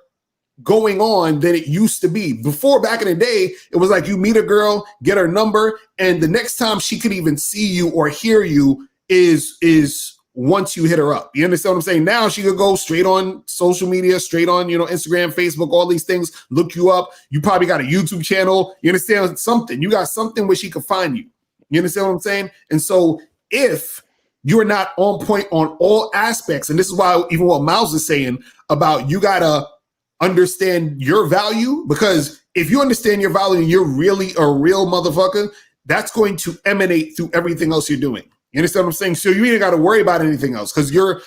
Speaker 3: going on than it used to be. Before, back in the day, it was like you meet a girl, get her number, and the next time she could even see you or hear you is once you hit her up. You understand what I'm saying? Now she could go straight on social media, straight on, Instagram, Facebook, all these things, look you up. You probably got a YouTube channel. You understand something? You got something where she could find you. You understand what I'm saying? And so if you're not on point on all aspects, and this is why even what Miles is saying about you got to understand your value, because if you understand your value and you're really a real motherfucker, that's going to emanate through everything else you're doing. You understand what I'm saying? So you ain't got to worry about anything else, because you're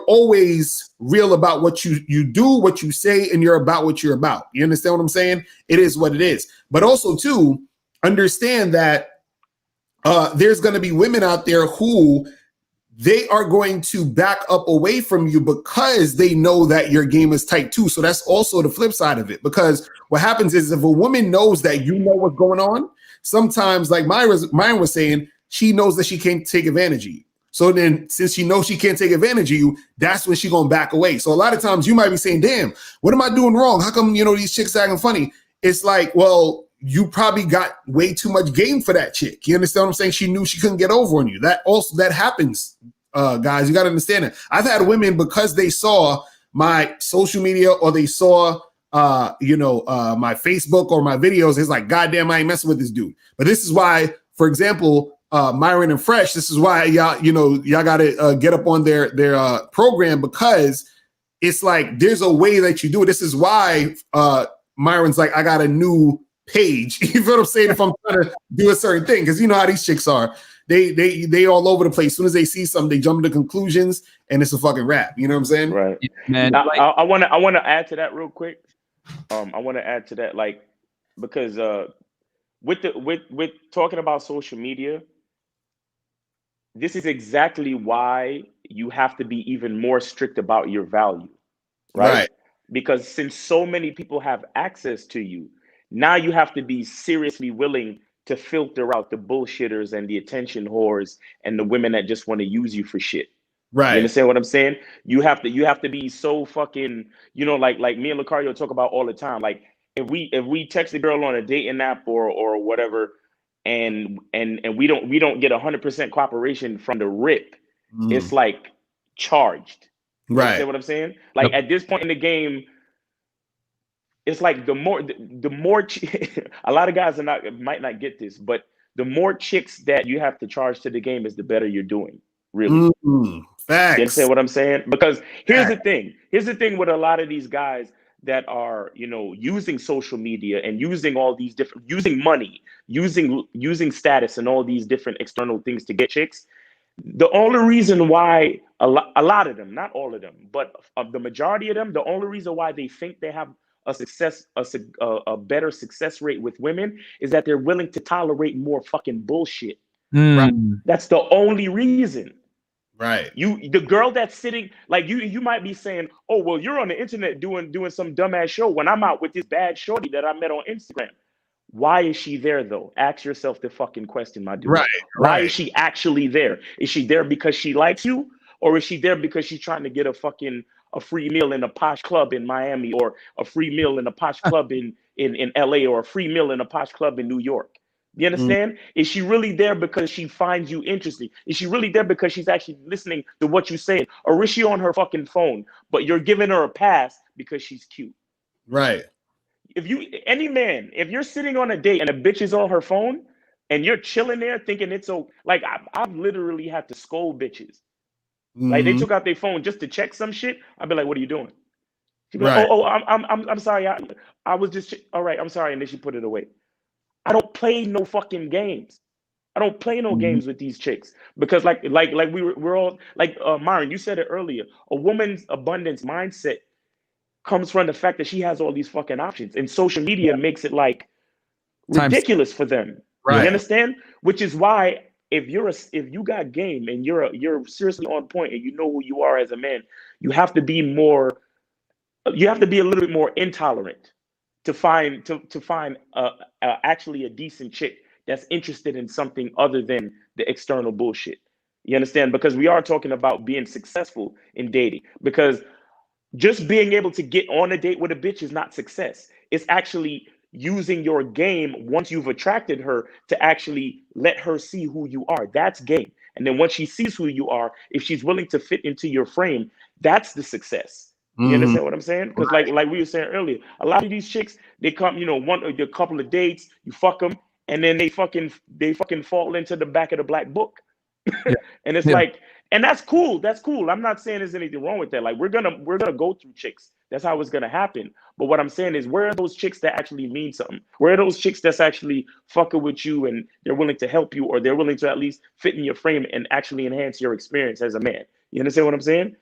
Speaker 3: always real about what you do, what you say, and you're about what you're about. You understand what I'm saying? It is what it is. But also, too, understand that there's going to be women out there who they are going to back up away from you because they know that your game is tight too. So that's also the flip side of it, because what happens is if a woman knows that you know what's going on, sometimes, like Myron was saying, she knows that she can't take advantage of you. So then since she knows she can't take advantage of you, that's when she's going to back away. So a lot of times you might be saying, damn, what am I doing wrong? How come, these chicks acting funny? It's like, well, you probably got way too much game for that chick. You understand what I'm saying? She knew she couldn't get over on you. That happens, guys. You got to understand it. I've had women, because they saw my social media or they saw my Facebook or my videos, it's like, goddamn, I ain't messing with this dude. But this is why, for example, Myron and Fresh, this is why y'all got to get up on their program, because it's like there's a way that you do it. This is why Myron's like, I got a new page. You feel what I'm saying? If I'm trying to do a certain thing, because you know how these chicks are. They all over the place. As soon as they see something, they jump into conclusions, and it's a fucking wrap. You know what I'm saying?
Speaker 4: Right, man. I want to add to that real quick. I want to add to that, like, because with talking about social media, this is exactly why you have to be even more strict about your value, right? Because since so many people have access to you, now you have to be seriously willing to filter out the bullshitters and the attention whores and the women that just want to use you for shit.
Speaker 3: Right.
Speaker 4: You understand what I'm saying? You have to be so fucking, like me and Lucario talk about all the time. Like if we text a girl on a dating app or whatever, and we don't get 100% cooperation from the rip, it's like charged. You understand what I'm saying? Like at this point in the game, it's like the more a lot of guys might not get this, but the more chicks that you have to charge to the game is the better you're doing. Really.
Speaker 3: Facts.
Speaker 4: You understand what I'm saying? Because here's the thing. Here's the thing with a lot of these guys that are, using social media and using all these using money, using status and all these different external things to get chicks. The only reason why a lot of them, not all of them, but the majority of them, the only reason why they think they have a better success rate with women is that they're willing to tolerate more fucking bullshit. Right? That's the only reason.
Speaker 3: Right.
Speaker 4: The girl that's sitting, like you might be saying, oh, well, you're on the internet doing some dumbass show when I'm out with this bad shorty that I met on Instagram. Why is she there though? Ask yourself the fucking question, my dude.
Speaker 3: Right.
Speaker 4: Why is she actually there? Is she there because she likes you, or is she there because she's trying to get a free meal in a posh club in Miami, or a free meal in a posh club in LA, or a free meal in a posh club in New York? You understand? Is she really there because she finds you interesting? Is she really there because she's actually listening to what you're saying? Or is she on her fucking phone, but you're giving her a pass because she's cute?
Speaker 3: Right.
Speaker 4: If you're sitting on a date and a bitch is on her phone and you're chilling there thinking it's so, like, I've literally had to scold bitches. Like, they took out their phone just to check some shit. I'd be like, what are you doing? She'd be like,
Speaker 3: Right.
Speaker 4: I'm sorry. I was just all right. I'm sorry, and then she put it away. I don't play no fucking games. I don't play no
Speaker 1: Mhm.
Speaker 4: games with these chicks because like we're all like Myron, you said it earlier. A woman's abundance mindset comes from the fact that she has all these fucking options, and social media makes it like
Speaker 1: Times.
Speaker 4: ridiculous for them.
Speaker 3: Right.
Speaker 4: You understand? Which is why if you got game and you're seriously on point and you know who you are as a man, you have to be you have to be a little bit more intolerant to find actually a decent chick that's interested in something other than the external bullshit. You understand? Because we are talking about being successful in dating. Because just being able to get on a date with a bitch is not success. It's actually using your game once you've attracted her to actually let her see who you are. That's game. And then once she sees who you are, if she's willing to fit into your frame, that's the success. You
Speaker 3: Mhm.
Speaker 4: understand what I'm saying? Because like we were saying earlier, a lot of these chicks, they come, one or a couple of dates, you fuck them, and then they fucking fall into the back of the black book.
Speaker 1: Yeah.
Speaker 4: And it's
Speaker 1: Yeah.
Speaker 4: like, and that's cool. That's cool. I'm not saying there's anything wrong with that. Like we're gonna go through chicks. That's how it's gonna happen. But what I'm saying is, where are those chicks that actually mean something? Where are those chicks that's actually fucking with you and they're willing to help you, or they're willing to at least fit in your frame and actually enhance your experience as a man? You understand what I'm saying?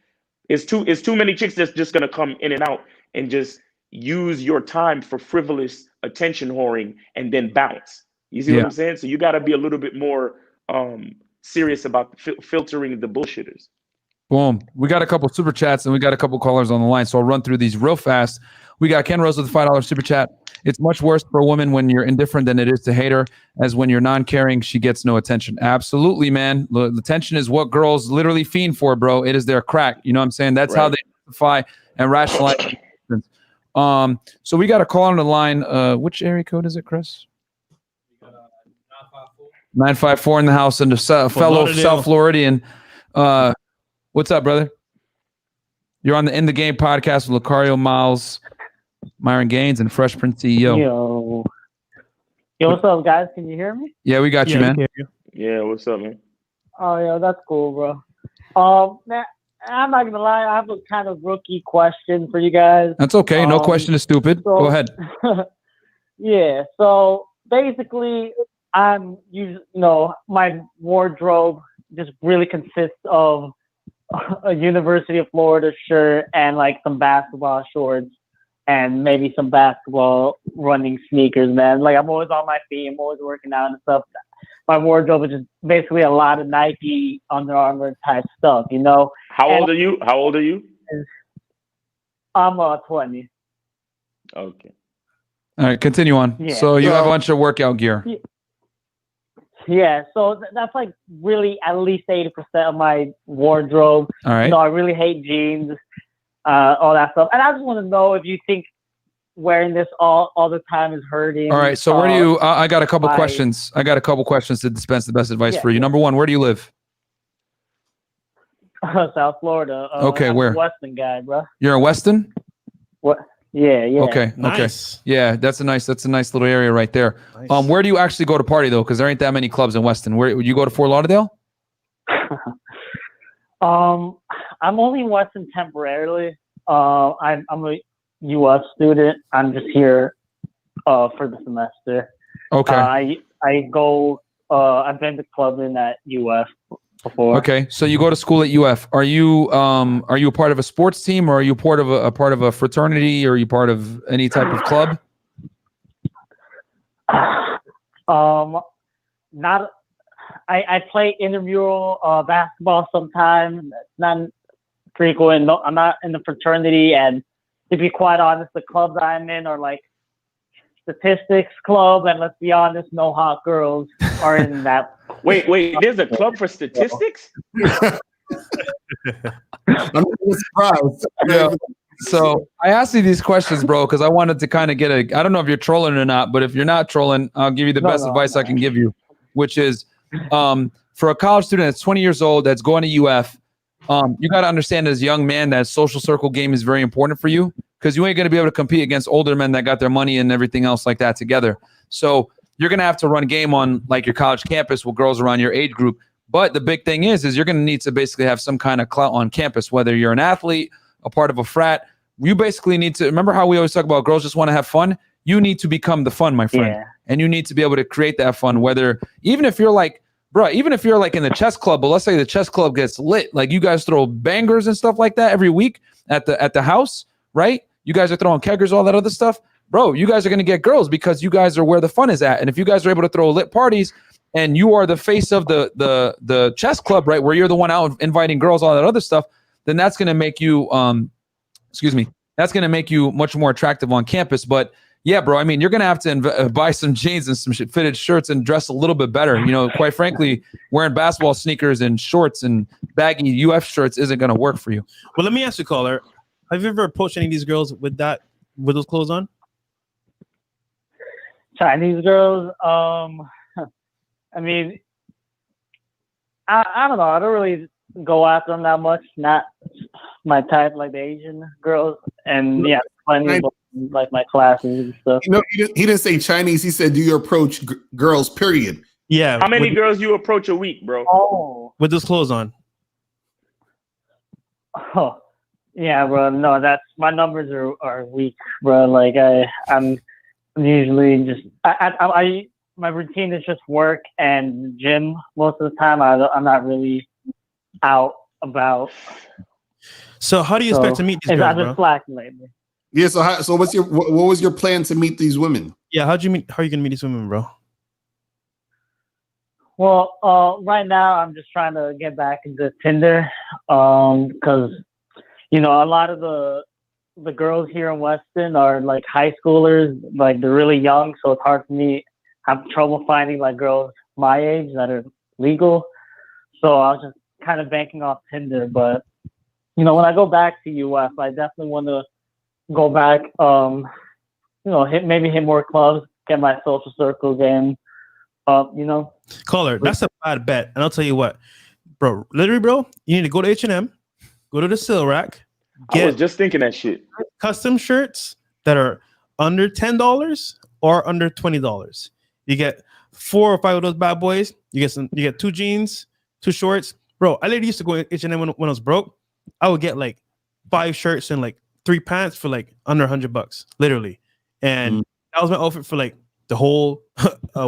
Speaker 4: It's too many chicks that's just gonna come in and out and just use your time for frivolous attention whoring and then bounce. You see what
Speaker 1: Yeah.
Speaker 4: I'm saying? So you got to be a little bit more serious about filtering the bullshitters.
Speaker 1: Boom. We got a couple super chats and we got a couple callers on the line. So I'll run through these real fast. We got Ken Rose with a $5 super chat. It's much worse for a woman when you're indifferent than it is to hate her, as when you're non-caring, she gets no attention. Absolutely, man. The attention is what girls literally fiend for, bro. It is their crack. You know what I'm saying? That's how
Speaker 4: Right.
Speaker 1: they justify and rationalize. So we got a call on the line. Which area code is it, Chris? 954 in the house, and the fellow
Speaker 2: Lauderdale.
Speaker 1: South Floridian. What's up, brother? You're on the In the Game podcast with Lucario, Miles, Myron Gaines, and Fresh Prince CEO.
Speaker 7: Yo, what's up, guys? Can you hear me?
Speaker 1: Yeah, we got you, man.
Speaker 4: Yeah, what's up, man?
Speaker 7: Oh, yeah, that's cool, bro. Man, I'm not gonna lie, I have a kind of rookie question for you guys.
Speaker 1: That's okay. No question is stupid. Go ahead.
Speaker 7: Yeah. So basically, my wardrobe just really consists of a University of Florida shirt and like some basketball shorts and maybe some basketball running sneakers, man. Like I'm always on my feet, I'm always working out and stuff. My wardrobe is just basically a lot of Nike, Under Armour type stuff, you know.
Speaker 4: How old are you?
Speaker 7: I'm 20.
Speaker 4: Okay.
Speaker 1: All right, continue on.
Speaker 7: Yeah,
Speaker 1: so you have a bunch of workout gear.
Speaker 7: Yeah, so that's like really at least 80% of my wardrobe.
Speaker 1: All right.
Speaker 7: You know, I really hate jeans, all that stuff. And I just want to know if you think wearing this all the time is hurting.
Speaker 1: All right. So where do you? I got a couple questions. I got a couple questions to dispense the best advice for you. Number one, where do you live?
Speaker 7: South Florida.
Speaker 1: Okay,
Speaker 7: I'm
Speaker 1: where?
Speaker 7: a Weston guy, bro.
Speaker 1: You're in Weston?
Speaker 7: What? Yeah.
Speaker 1: Okay.
Speaker 2: Nice.
Speaker 1: Okay. Yeah, that's a nice little area right there.
Speaker 2: Nice.
Speaker 1: Where do you actually go to party though? Because there ain't that many clubs in Weston. Where would you go to Fort Lauderdale?
Speaker 7: I'm only in Weston temporarily. I'm a U.S. student. I'm just here for the semester.
Speaker 1: Okay.
Speaker 7: I go. I've been to clubbing at UF before.
Speaker 1: Okay, so you go to school at UF. Are you a part of a sports team, or are you part of a fraternity, or are you part of any type of club?
Speaker 7: Not. I play intramural basketball sometimes. Not frequent. No, I'm not in the fraternity, and to be quite honest, the clubs I'm in are like statistics club, and let's be honest, no hot girls are in that.
Speaker 4: Wait, there's a club for statistics?
Speaker 3: I'm surprised.
Speaker 1: Yeah. So I asked you these questions, bro, because I wanted to kind of get I don't know if you're trolling or not, but if you're not trolling, I'll give you the best advice I can give you, which is for a college student that's 20 years old that's going to UF, you got to understand as a young man that social circle game is very important for you, because you ain't going to be able to compete against older men that got their money and everything else like that together. So you're going to have to run game on like your college campus with girls around your age group. But the big thing is you're going to need to basically have some kind of clout on campus, whether you're an athlete, a part of a frat, You basically need to remember how we always talk about girls just want to have fun. You need to become the fun, my friend.
Speaker 7: Yeah.
Speaker 1: And you need to be able to create that fun, whether even if you're like, bro, even if you're like in the chess club, but let's say the chess club gets lit, like you guys throw bangers and stuff like that every week at the house, right? You guys are throwing keggers, all that other stuff. Bro, you guys are gonna get girls because you guys are where the fun is at. And if you guys are able to throw lit parties and you are the face of the chess club, right, where you're the one out inviting girls, all that other stuff, then that's gonna make you that's gonna make you much more attractive on campus. But yeah, bro. I mean, you're gonna have to buy some jeans and some fitted shirts and dress a little bit better. You know, quite frankly, wearing basketball sneakers and shorts and baggy UF shirts isn't gonna work for you.
Speaker 2: Well, let me ask you, caller. Have you ever approached any of these girls with those clothes on?
Speaker 7: Chinese girls. I mean, I don't know. I don't really go after them that much. Not my type, like the Asian girls, and yeah, plenty of like my classes and stuff.
Speaker 3: You know, he didn't say Chinese. He said, "Do you approach girls?" Period.
Speaker 2: Yeah.
Speaker 4: How many girls you approach a week, bro?
Speaker 7: Oh,
Speaker 2: with those clothes on?
Speaker 7: oh, yeah, bro. No, that's my numbers are weak, bro. Like I'm usually just my routine is just work and gym most of the time. I'm not really out about.
Speaker 2: So how do you expect to meet these girls,
Speaker 7: I've been
Speaker 2: bro?
Speaker 7: slacking lately.
Speaker 3: Yeah. So what was your plan to meet these women?
Speaker 2: Yeah. How are you gonna meet these women, bro?
Speaker 7: Well, right now I'm just trying to get back into Tinder, because you know a lot of the girls here in Weston are like high schoolers, like they're really young, so it's hard for me. I have trouble finding like girls my age that are legal. So I was just kind of banking off Tinder, but you know when I go back to UF, I definitely want to go back, you know, hit more clubs, get my social circle game up, you know.
Speaker 2: Caller, that's a bad bet. And I'll tell you what, bro, literally, bro, you need to go to H&M, go to the sale rack,
Speaker 4: I was just thinking that shit.
Speaker 2: custom shirts that are under $10 or under $20. You get 4 or 5 of those bad boys. You get 2 jeans, 2 shorts. Bro, I literally used to go to H&M when I was broke. I would get like 5 shirts and like 3 pants for like under $100, literally. And that was my outfit for like the whole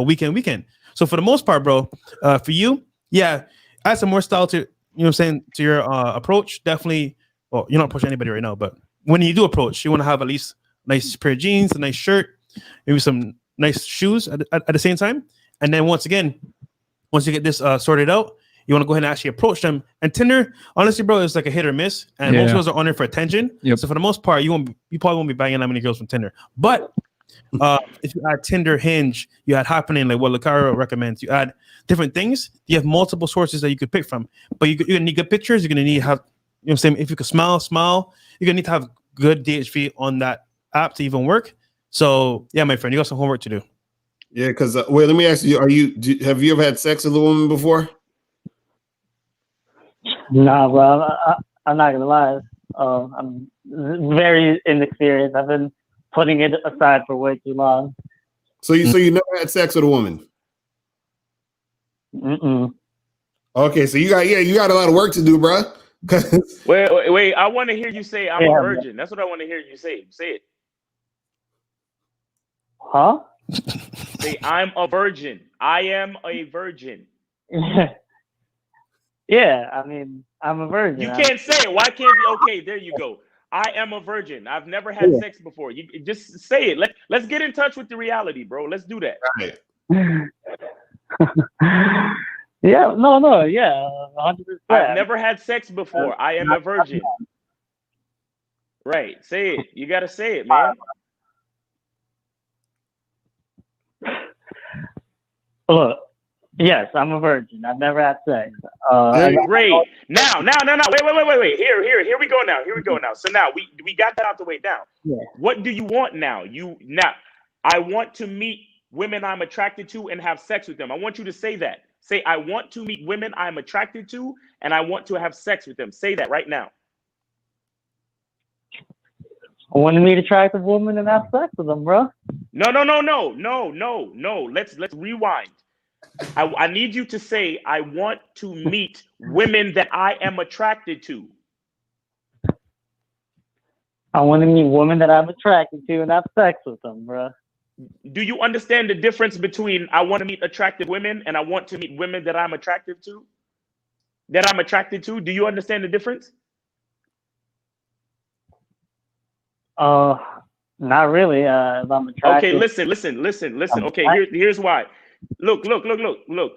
Speaker 2: weekend. So for the most part, bro, for you, yeah, add some more style to, you know what I'm saying, to your approach. Definitely, well, you're not approaching anybody right now, but when you do approach, you want to have at least a nice pair of jeans, a nice shirt, maybe some nice shoes at the same time. And then once you get this sorted out, you want to go ahead and actually approach them. And Tinder, honestly, bro, is like a hit or miss. And most girls are on there for attention.
Speaker 1: Yep.
Speaker 2: So for the most part, you probably won't be banging that many girls from Tinder. But if you add Tinder, Hinge, you add Happening, like what Lucario recommends, you add different things, you have multiple sources that you could pick from. But you're gonna need good pictures. You're gonna need to have, you know what I'm saying, if you could smile, you're gonna need to have good DHV on that app to even work. So yeah, my friend, you got some homework to do.
Speaker 3: Yeah, because wait, let me ask you: have you ever had sex with a woman before?
Speaker 7: Nah, bro, I'm not gonna lie. I'm very inexperienced. I've been putting it aside for way too long.
Speaker 3: So you never had sex with a woman?
Speaker 7: Mm-mm.
Speaker 3: Okay, so you got a lot of work to do, bro.
Speaker 4: Wait. I want to hear you say I'm a virgin. That's what I want to hear you say. Say it.
Speaker 7: Huh?
Speaker 4: Say I'm a virgin. I am a virgin.
Speaker 7: Yeah, I mean, I'm a virgin.
Speaker 4: You can't say it. Why can't you? Okay, there you go. I am a virgin. I've never had sex before. You just say it. Let's get in touch with the reality, bro. Let's do that.
Speaker 3: Right.
Speaker 7: Yeah, no, yeah, 100%.
Speaker 4: I've never had sex before. I am a virgin. Right. Say it. You gotta say it, man.
Speaker 7: Look, yes, I'm a virgin. I've never had sex.
Speaker 4: Great. Now. Wait. Here we go now. So now we got that out the way now.
Speaker 7: Yeah.
Speaker 4: What do you want now? I want to meet women I'm attracted to and have sex with them. I want you to say that. Say, I want to meet women I'm attracted to and I want to have sex with them. Say that right now.
Speaker 7: I want to meet attractive women and have sex with them, bro.
Speaker 4: No. Let's rewind. I need you to say, I want to meet women that I am attracted to.
Speaker 7: I want to meet women that I'm attracted to and have sex with them, bro.
Speaker 4: Do you understand the difference between I want to meet attractive women and I want to meet women that I'm attracted to? Do you understand the difference?
Speaker 7: Not really. If I'm
Speaker 4: Okay,
Speaker 7: attracted.
Speaker 4: listen. Okay, here's why. Look.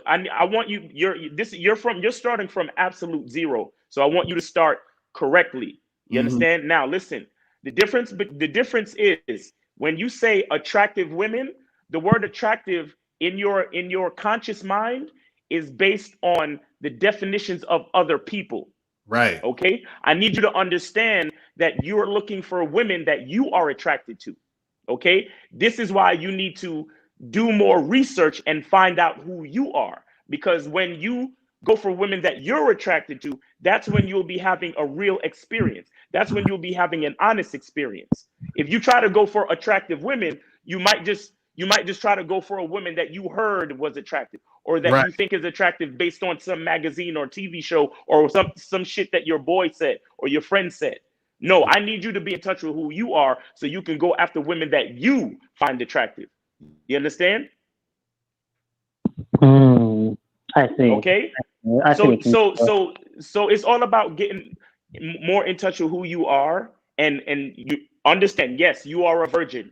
Speaker 4: I want you. You're starting from absolute zero. So I want you to start correctly. You understand? Now listen. The difference is when you say attractive women, the word attractive in your conscious mind is based on the definitions of other people.
Speaker 3: Right.
Speaker 4: Okay? I need you to understand that you're looking for women that you are attracted to. Okay? This is why you need to do more research and find out who you are. Because when you go for women that you're attracted to, that's when you'll be having a real experience. That's when you'll be having an honest experience. If you try to go for attractive women, you might just try to go for a woman that you heard was attractive or that
Speaker 3: Right.
Speaker 4: you think is attractive based on some magazine or TV show or some shit that your boy said or your friend said. No, I need you to be in touch with who you are so you can go after women that you find attractive. You understand?
Speaker 7: I see.
Speaker 4: Okay.
Speaker 7: I see.
Speaker 4: So it's all about getting more in touch with who you are and you understand. Yes, you are a virgin,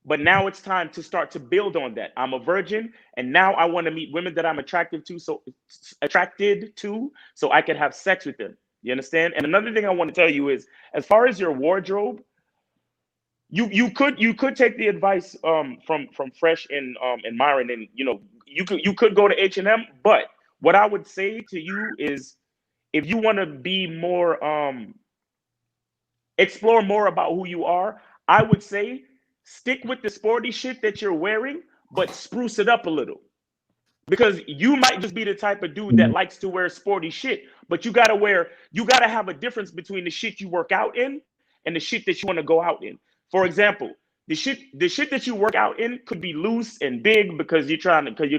Speaker 4: but now it's time to start to build on that. I'm a virgin, and now I want to meet women that I'm attracted to, so I can have sex with them. You understand? And another thing I want to tell you is, as far as your wardrobe, you could take the advice from Fresh and Myron, and you could go to H&M. But what I would say to you is, if you want to be more explore more about who you are, I would say stick with the sporty shit that you're wearing, but spruce it up a little. Because you might just be the type of dude that likes to wear sporty shit, but you gotta have a difference between the shit you work out in and the shit that you want to go out in. For example, the shit that you work out in could be loose and big because you're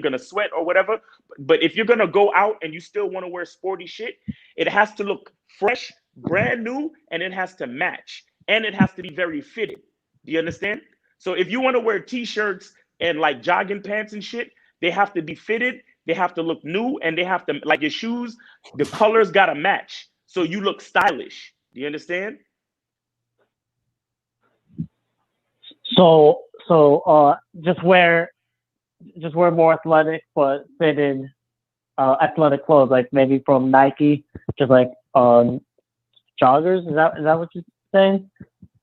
Speaker 4: gonna sweat or whatever. But if you're gonna go out and you still want to wear sporty shit, it has to look fresh, brand new, and it has to match. And it has to be very fitted. Do you understand? So if you want to wear t-shirts and like jogging pants and shit, they have to be fitted, they have to look new, and they have to, like your shoes, the colors gotta match. So you look stylish. Do you understand?
Speaker 7: So just wear more athletic but fitted athletic clothes, like maybe from Nike, just like joggers. Is that what you're saying?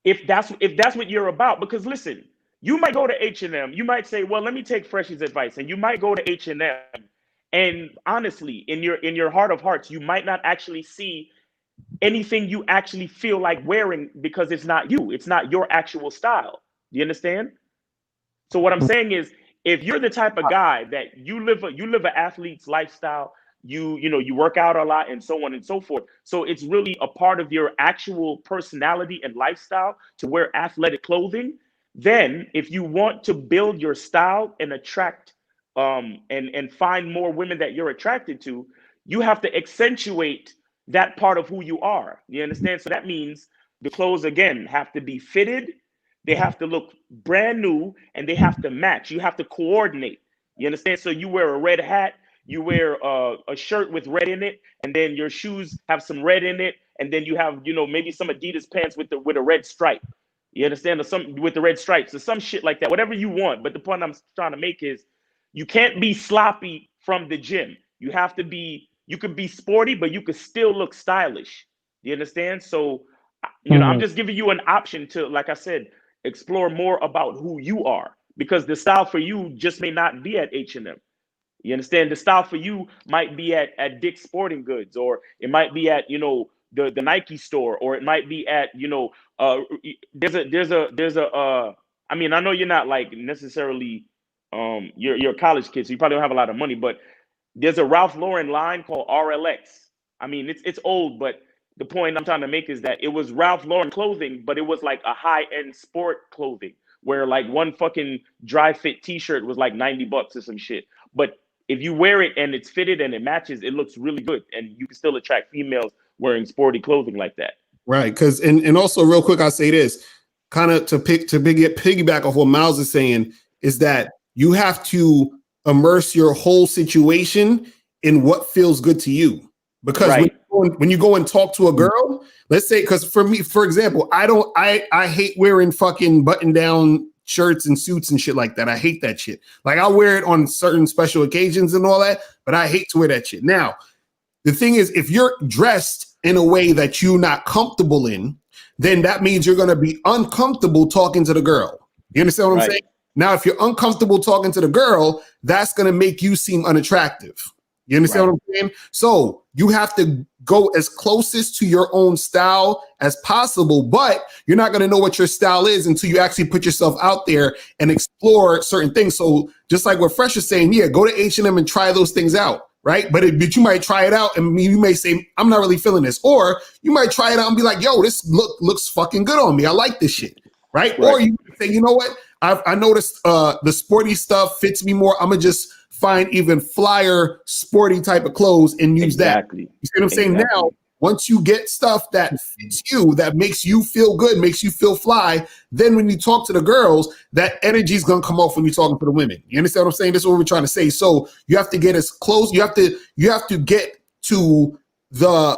Speaker 4: If that's what you're about, because listen, you might go to H&M, you might say, well, let me take Freshie's advice, and you might go to H&M, and honestly, in your heart of hearts, you might not actually see anything you actually feel like wearing because it's not you, it's not your actual style. Do you understand? So what I'm saying is, if you're the type of guy that you live an athlete's lifestyle, you work out a lot and so on and so forth. So it's really a part of your actual personality and lifestyle to wear athletic clothing. Then if you want to build your style and attract and find more women that you're attracted to, you have to accentuate that part of who you are. You understand? So that means the clothes again have to be fitted, they have to look brand new, and they have to match. You have to coordinate. You understand? So you wear a red hat, you wear a shirt with red in it, and then your shoes have some red in it, and then you have maybe some Adidas pants with a red stripe. You understand? Or some with the red stripes or some shit like that. Whatever you want. But the point I'm trying to make is, you can't be sloppy from the gym. You have to be. You could be sporty, but you could still look stylish. You understand? So, I'm just giving you an option to, like I said, explore more about who you are, because the style for you just may not be at H&M. You understand? The style for you might be at Dick's Sporting Goods, or it might be at the Nike store, or it might be at there's a I mean, I know you're not like necessarily you're a college kid, so you probably don't have a lot of money, but there's a Ralph Lauren line called RLX. I mean, it's old, but the point I'm trying to make is that it was Ralph Lauren clothing, but it was like a high-end sport clothing, where like one fucking dry fit t-shirt was like $90 or some shit. But if you wear it and it's fitted and it matches, it looks really good, and you can still attract females wearing sporty clothing like that.
Speaker 3: Right. Because and also real quick, I'll say this, kind of to piggyback off what Miles is saying, is that you have to immerse your whole situation in what feels good to you. Because when you go and talk to a girl, let's say, because for me, for example, I hate wearing fucking button down shirts and suits and shit like that. I hate that shit. Like I'll wear it on certain special occasions and all that, but I hate to wear that shit. Now, the thing is, if you're dressed in a way that you're not comfortable in, then that means you're going to be uncomfortable talking to the girl. You understand what I'm saying? Now, if you're uncomfortable talking to the girl, that's going to make you seem unattractive. You understand what I'm saying? So you have to go as closest to your own style as possible, but you're not going to know what your style is until you actually put yourself out there and explore certain things. So just like what Fresh is saying, yeah, go to H&M and try those things out, right? But you might try it out and you may say, I'm not really feeling this. Or you might try it out and be like, yo, this looks fucking good on me. I like this shit, right? Or you say, you know what? I noticed the sporty stuff fits me more. I'm going to just find even flyer, sporty type of clothes and use that. You see what I'm saying? Now, once you get stuff that fits you, that makes you feel good, makes you feel fly, then when you talk to the girls, that energy is going to come off when you're talking to the women. You understand what I'm saying? This is what we're trying to say. So you have to get as close. You have to get to the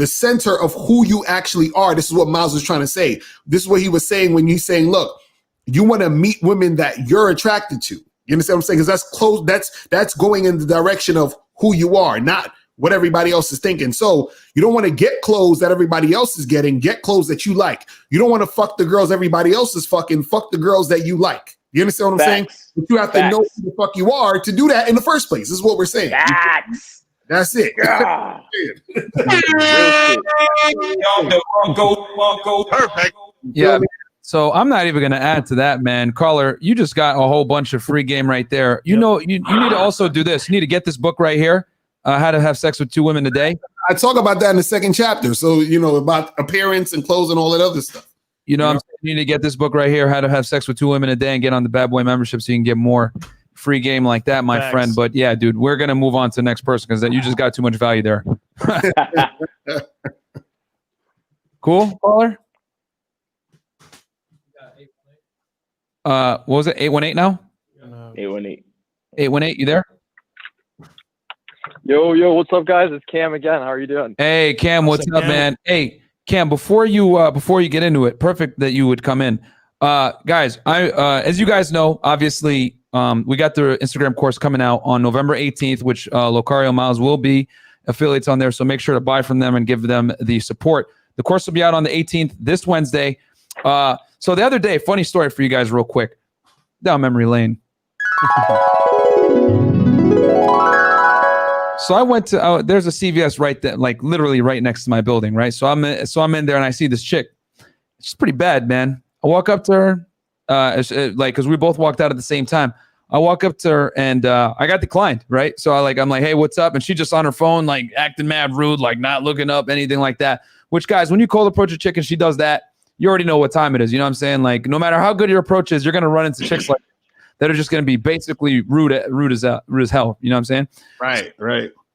Speaker 3: center of who you actually are. This is what Miles was trying to say. This is what he was saying when he's saying, look, you want to meet women that you're attracted to. You understand what I'm saying? Because that's close. That's going in the direction of who you are, not what everybody else is thinking. So you don't want to get clothes that everybody else is getting. Get clothes that you like. You don't want to fuck the girls everybody else is fucking. Fuck the girls that you like. You understand what I'm saying? But you have to know who the fuck you are to do that in the first place. This is what we're saying. That's it.
Speaker 1: Perfect. Yeah. So I'm not even going to add to that, man. Caller, you just got a whole bunch of free game right there. You know, you need to also do this. You need to get this book right here, How to Have Sex with 2 Women a Day.
Speaker 3: I talk about that in the second chapter. So, about appearance and clothes and all that other stuff.
Speaker 1: You know what I'm saying? You need to get this book right here, How to Have Sex with 2 Women a Day, and get on the Bad Boy membership so you can get more free game like that, my friend. But yeah, dude, we're going to move on to the next person because you just got too much value there. Cool, caller? What was it? 818 now?
Speaker 4: 818.
Speaker 1: 818, you there?
Speaker 8: Yo, what's up, guys? It's Cam again. How are you doing?
Speaker 1: Hey, Cam, what's up, man? Hey, Cam, before you get into it, perfect that you would come in. Guys, as you guys know, obviously, we got the Instagram course coming out on November 18th, which Locario Miles will be affiliates on there. So make sure to buy from them and give them the support. The course will be out on the 18th, this Wednesday. So the other day, funny story for you guys real quick. Down memory lane. So I went to, there's a CVS right there, like literally right next to my building, right? So I'm in there and I see this chick. She's pretty bad, man. I walk up to her, because we both walked out at the same time. I walk up to her and I got declined, right? So I'm like, hey, what's up? And she just on her phone, like acting mad rude, like not looking up, anything like that. Which, guys, when you cold approach a chick and she does that, you already know what time it is. You know what I'm saying? Like, no matter how good your approach is, you're going to run into chicks like that are just going to be basically rude as hell. You know what I'm saying?
Speaker 3: Right.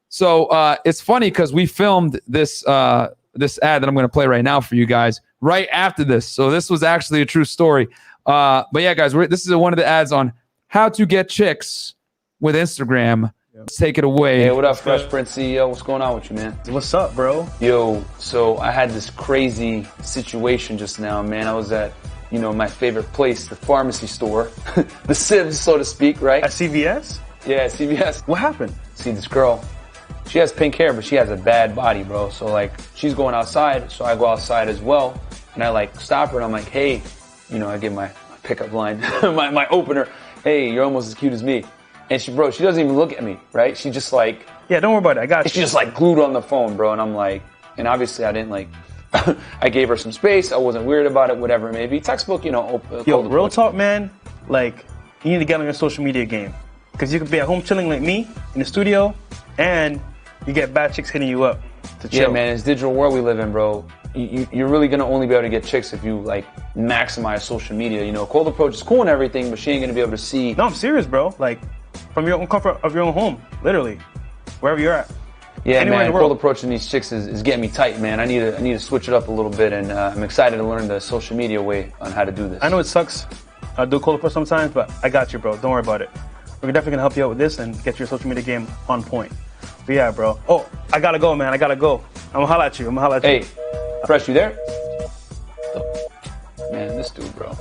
Speaker 1: So it's funny because we filmed this ad that I'm going to play right now for you guys right after this. So this was actually a true story. But yeah, guys, this is one of the ads on how to get chicks with Instagram. Let's take it away.
Speaker 9: Hey, what up, Fresh Prince CEO? What's going on with you, man?
Speaker 2: What's up, bro?
Speaker 9: Yo, so I had this crazy situation just now, man. I was at, my favorite place, the pharmacy store, the Sibs, so to speak, right?
Speaker 2: At CVS?
Speaker 9: Yeah, CVS.
Speaker 2: What happened?
Speaker 9: See, this girl, she has pink hair, but she has a bad body, bro. So, she's going outside, so I go outside as well. And I, stop her, and I'm like, hey, I give my pickup line, my opener. Hey, you're almost as cute as me. And she doesn't even look at me, right? She just
Speaker 2: yeah, don't worry about it. I got you.
Speaker 9: She just glued on the phone, bro. And I'm like, and obviously I didn't I gave her some space. I wasn't weird about it, whatever it may be. Textbook,
Speaker 2: Yo, real talk, man. You need to get on your social media game. Because you could be at home chilling like me in the studio, and you get bad chicks hitting you up to chill.
Speaker 9: Yeah, man, it's digital world we live in, bro. You're really gonna only be able to get chicks if you maximize social media. Cold approach is cool and everything, but she ain't gonna be able to see.
Speaker 2: No, I'm serious, bro. From your own comfort of your own home, literally, wherever you're at.
Speaker 9: Yeah,
Speaker 2: Anywhere in
Speaker 9: man,
Speaker 2: the world.
Speaker 9: cold approaching these chicks is getting me tight, man. I need to switch it up a little bit, and I'm excited to learn the social media way on how to do this.
Speaker 2: I know it sucks. I do cold approach sometimes, but I got you, bro. Don't worry about it. We're definitely gonna help you out with this and get your social media game on point. But yeah, bro. Oh, I gotta go, man. I gotta go. I'm gonna holla at you.
Speaker 9: Hey, Fresh, you there? Man, this dude, bro.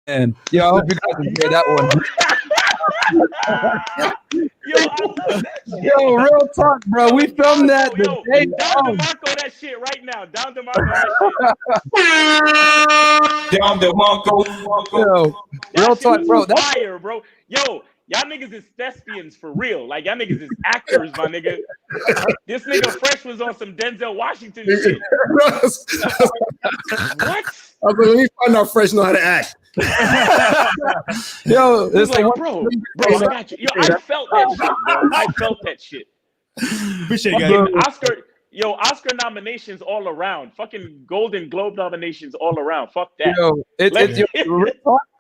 Speaker 1: And I hope you guys enjoyed that one.
Speaker 4: Yo, I love that shit.
Speaker 1: Yo, real talk, bro. We filmed that the
Speaker 4: Yo,
Speaker 1: day
Speaker 4: down
Speaker 1: of.
Speaker 4: DeMarco that shit right now. Down DeMarco that shit.
Speaker 10: Down DeMarco.
Speaker 1: Yo,
Speaker 4: That
Speaker 1: real
Speaker 4: shit
Speaker 1: talk,
Speaker 4: was
Speaker 1: bro. That's
Speaker 4: fire, bro. Yo, y'all niggas is thespians for real. Like, y'all niggas is actors, my nigga. This nigga Fresh was on some Denzel Washington shit. What?
Speaker 3: I was like, let me find out Fresh know how to act.
Speaker 1: yo,
Speaker 4: It's
Speaker 1: it's
Speaker 4: like,
Speaker 1: like,
Speaker 4: bro, I got you. Yo, I felt that shit, bro. I felt that shit.
Speaker 2: Appreciate it,
Speaker 4: Fucking
Speaker 2: guys.
Speaker 4: Oscar nominations all around. Fucking Golden Globe nominations all around. Fuck that.
Speaker 1: yo,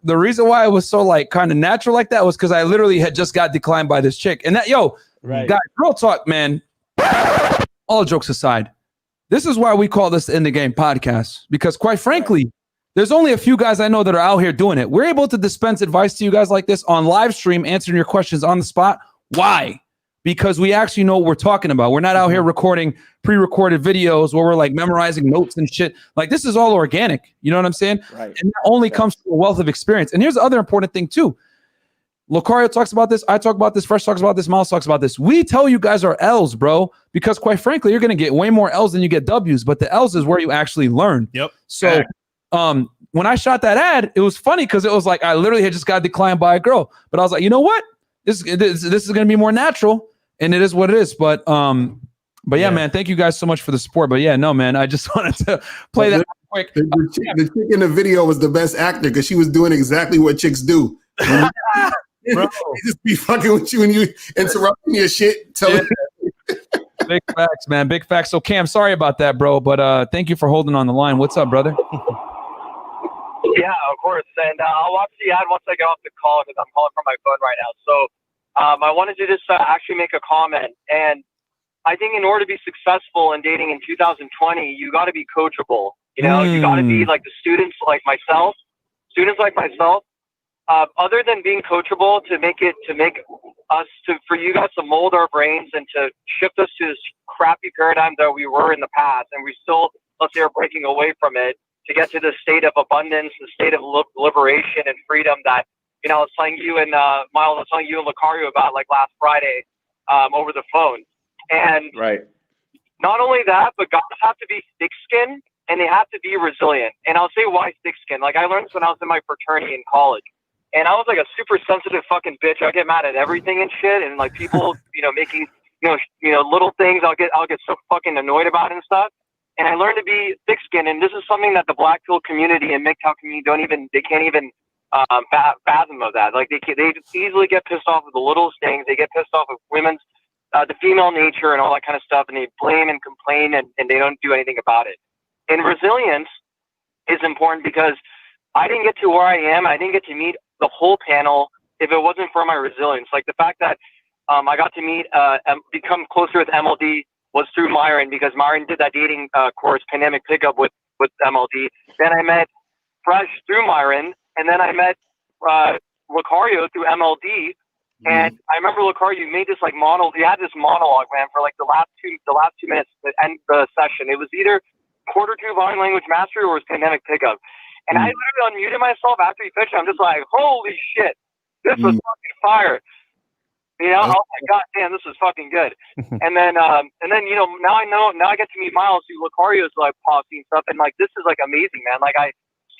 Speaker 1: the reason why it was so like kind of natural like that was because I literally had just got declined by this chick. And that,
Speaker 4: Right.
Speaker 1: guys, real talk, man. All jokes aside, this is why we call this the In the Game podcast. Because quite frankly, there's only a few guys I know that are out here doing it. We're able to dispense advice to you guys like this on live stream, answering your questions on the spot. Why? Because we actually know what we're talking about. We're not out here recording pre-recorded videos where we're like memorizing notes and shit. Like, this is all organic. You know what I'm saying?
Speaker 4: Right.
Speaker 1: And that only comes from a wealth of experience. And here's the other important thing too. Locario talks about this. I talk about this. Fresh talks about this. Miles talks about this. We tell you guys our L's, bro, because quite frankly, you're going to get way more L's than you get W's, but the L's is where you actually learn.
Speaker 2: Yep.
Speaker 1: So when I shot that ad, it was funny because it was like I literally had just got declined by a girl, but I was like, you know what? This is going to be more natural, and it is what it is. But yeah, man, thank you guys so much for the support. But yeah, no, man, I just wanted to play that quick.
Speaker 3: The chick in the video was the best actor because she was doing exactly what chicks do. Bro. They just be fucking with you and you interrupting your shit.
Speaker 1: Big facts, man. Big facts. So Cam, sorry about that, bro, but thank you for holding on the line. What's up, brother?
Speaker 8: Yeah, of course. And I'll watch the ad once I get off the call because I'm calling from my phone right now. So I wanted to just actually make a comment. And I think in order to be successful in dating in 2020, you got to be coachable. You know, you got to be like the students like myself. Other than being coachable, for you guys to mold our brains and to shift us to this crappy paradigm that we were in the past, and we still, let's say, are breaking away from it to get to the state of abundance, the state of liberation and freedom that, you know, I was telling you and Miles, I was telling you and Lucario about like last Friday over the phone. And not only that, but guys have to be thick-skinned and they have to be resilient. And I'll say why thick-skinned. Like I learned this when I was in my fraternity in college. And I was like a super sensitive fucking bitch. I get mad at everything and shit. And like people, you know, making, you know, little things I'll get so fucking annoyed about and stuff. And I learned to be thick-skinned. And this is something that the Black pill community and MGTOW community can't even fathom of that. Like they easily get pissed off with the littlest things. They get pissed off with women's, the female nature and all that kind of stuff. And they blame and complain and they don't do anything about it. And resilience is important because I didn't get to where I am. I didn't get to meet the whole panel if it wasn't for my resilience. Like the fact that I got to meet, become closer with MLD was through Myron because Myron did that dating course, Pandemic Pickup with MLD. Then I met Fresh through Myron, and then I met Lucario through MLD. And I remember Lucario, you made this like monologue. You had this monologue, man, for like the last 2 minutes to end the session. It was either quarter 2 volume language mastery or it was Pandemic Pickup. And I literally unmuted myself after you finished. I'm just like, holy shit, this was fucking fire. You know, oh my god, damn, this is fucking good. and then you know, now I get to meet Miles through Lucario's like posse and stuff, and like this is like amazing, man. Like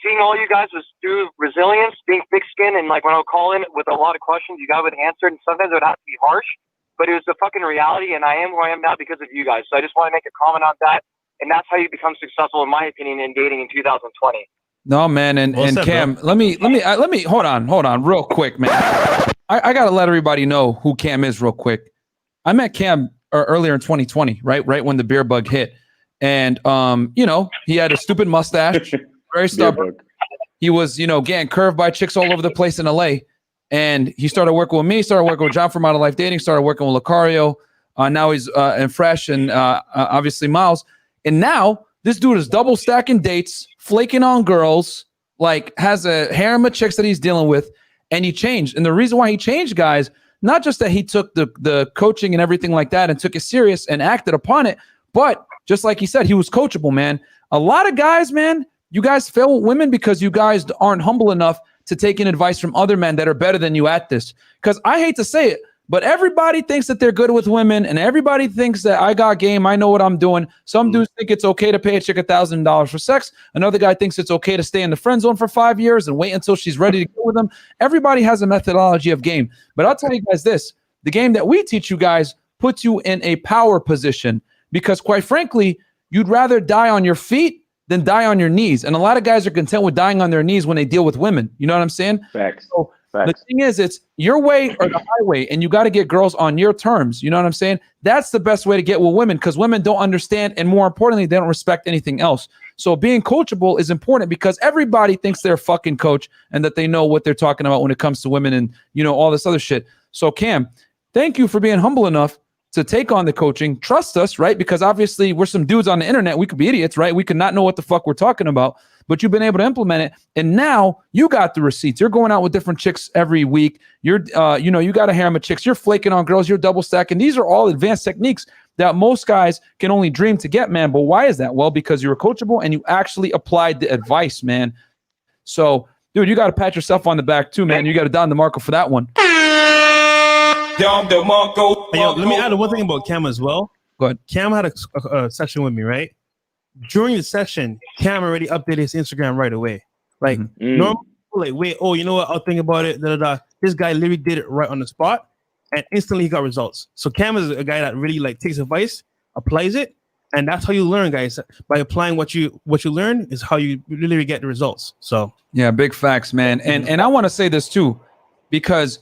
Speaker 8: seeing all you guys was through resilience, being thick-skinned, and like when I would call in with a lot of questions, you guys would answer, and sometimes it would have to be harsh, but it was the fucking reality, and I am who I am now because of you guys. So I just want to make a comment on that, and that's how you become successful, in my opinion, in dating in 2020.
Speaker 1: No, man, and Cam, bro. let me hold on real quick, man. I gotta let everybody know who Cam is real quick. I met Cam earlier in 2020, right when the beer bug hit, and you know, he had a stupid mustache, very stubborn. he was, getting curved by chicks all over the place in LA. And he started working with me, started working with John from Out of Life Dating, started working with Lucario. Now he's and Fresh and obviously Miles. And now this dude is double stacking dates, flaking on girls, like has a harem of chicks that he's dealing with. And he changed. And the reason why he changed, guys, not just that he took the coaching and everything like that and took it serious and acted upon it, but just like he said, he was coachable, man. A lot of guys, man, you guys fail with women because you guys aren't humble enough to take in advice from other men that are better than you at this. Because I hate to say it, but everybody thinks that they're good with women, and everybody thinks that I got game, I know what I'm doing. Some dudes think it's okay to pay a chick $1,000 for sex. Another guy thinks it's okay to stay in the friend zone for 5 years and wait until she's ready to go with them. Everybody has a methodology of game. But I'll tell you guys this, the game that we teach you guys puts you in a power position because, quite frankly, you'd rather die on your feet than die on your knees. And a lot of guys are content with dying on their knees when they deal with women. You know what I'm saying?
Speaker 4: Facts.
Speaker 1: So the thing is, it's your way or the highway, and you got to get girls on your terms. You know what I'm saying? That's the best way to get with women because women don't understand, and more importantly, they don't respect anything else. So being coachable is important because everybody thinks they're a fucking coach and that they know what they're talking about when it comes to women and, all this other shit. So Cam, thank you for being humble enough to take on the coaching. Trust us, right? Because obviously we're some dudes on the internet. We could be idiots, right? We could not know what the fuck we're talking about, but you've been able to implement it. And now you got the receipts. You're going out with different chicks every week. You're, you got a harem of chicks. You're flaking on girls. You're double stacking. These are all advanced techniques that most guys can only dream to get, man. But why is that? Well, because you were coachable and you actually applied the advice, man. So, dude, you got to pat yourself on the back too, man. You got to Don DeMarco for that one.
Speaker 2: Let me add one thing about Cam as well.
Speaker 1: Go ahead.
Speaker 2: Cam had a session with me, right? During the session, Cam already updated his Instagram right away. Like, normally, like, wait, you know what? I'll think about it. This guy literally did it right on the spot, and instantly he got results. So Cam is a guy that really like takes advice, applies it, and that's how you learn, guys. By applying what you learn is how you literally get the results. So
Speaker 1: yeah, big facts, man. And I want to say this too, because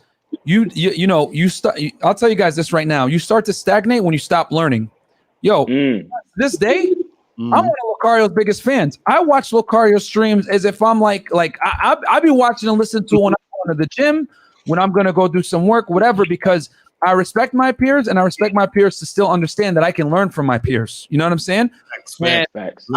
Speaker 1: I'll tell you guys this right now. You start to stagnate when you stop learning. This day, I'm one of Lucario's biggest fans. I watch Lucario's streams as if I'm like I be watching and listening to when I'm going to the gym, when I'm going to go do some work, whatever, because I respect my peers and I respect my peers to still understand that I can learn from my peers. You know what I'm saying?
Speaker 4: Facts.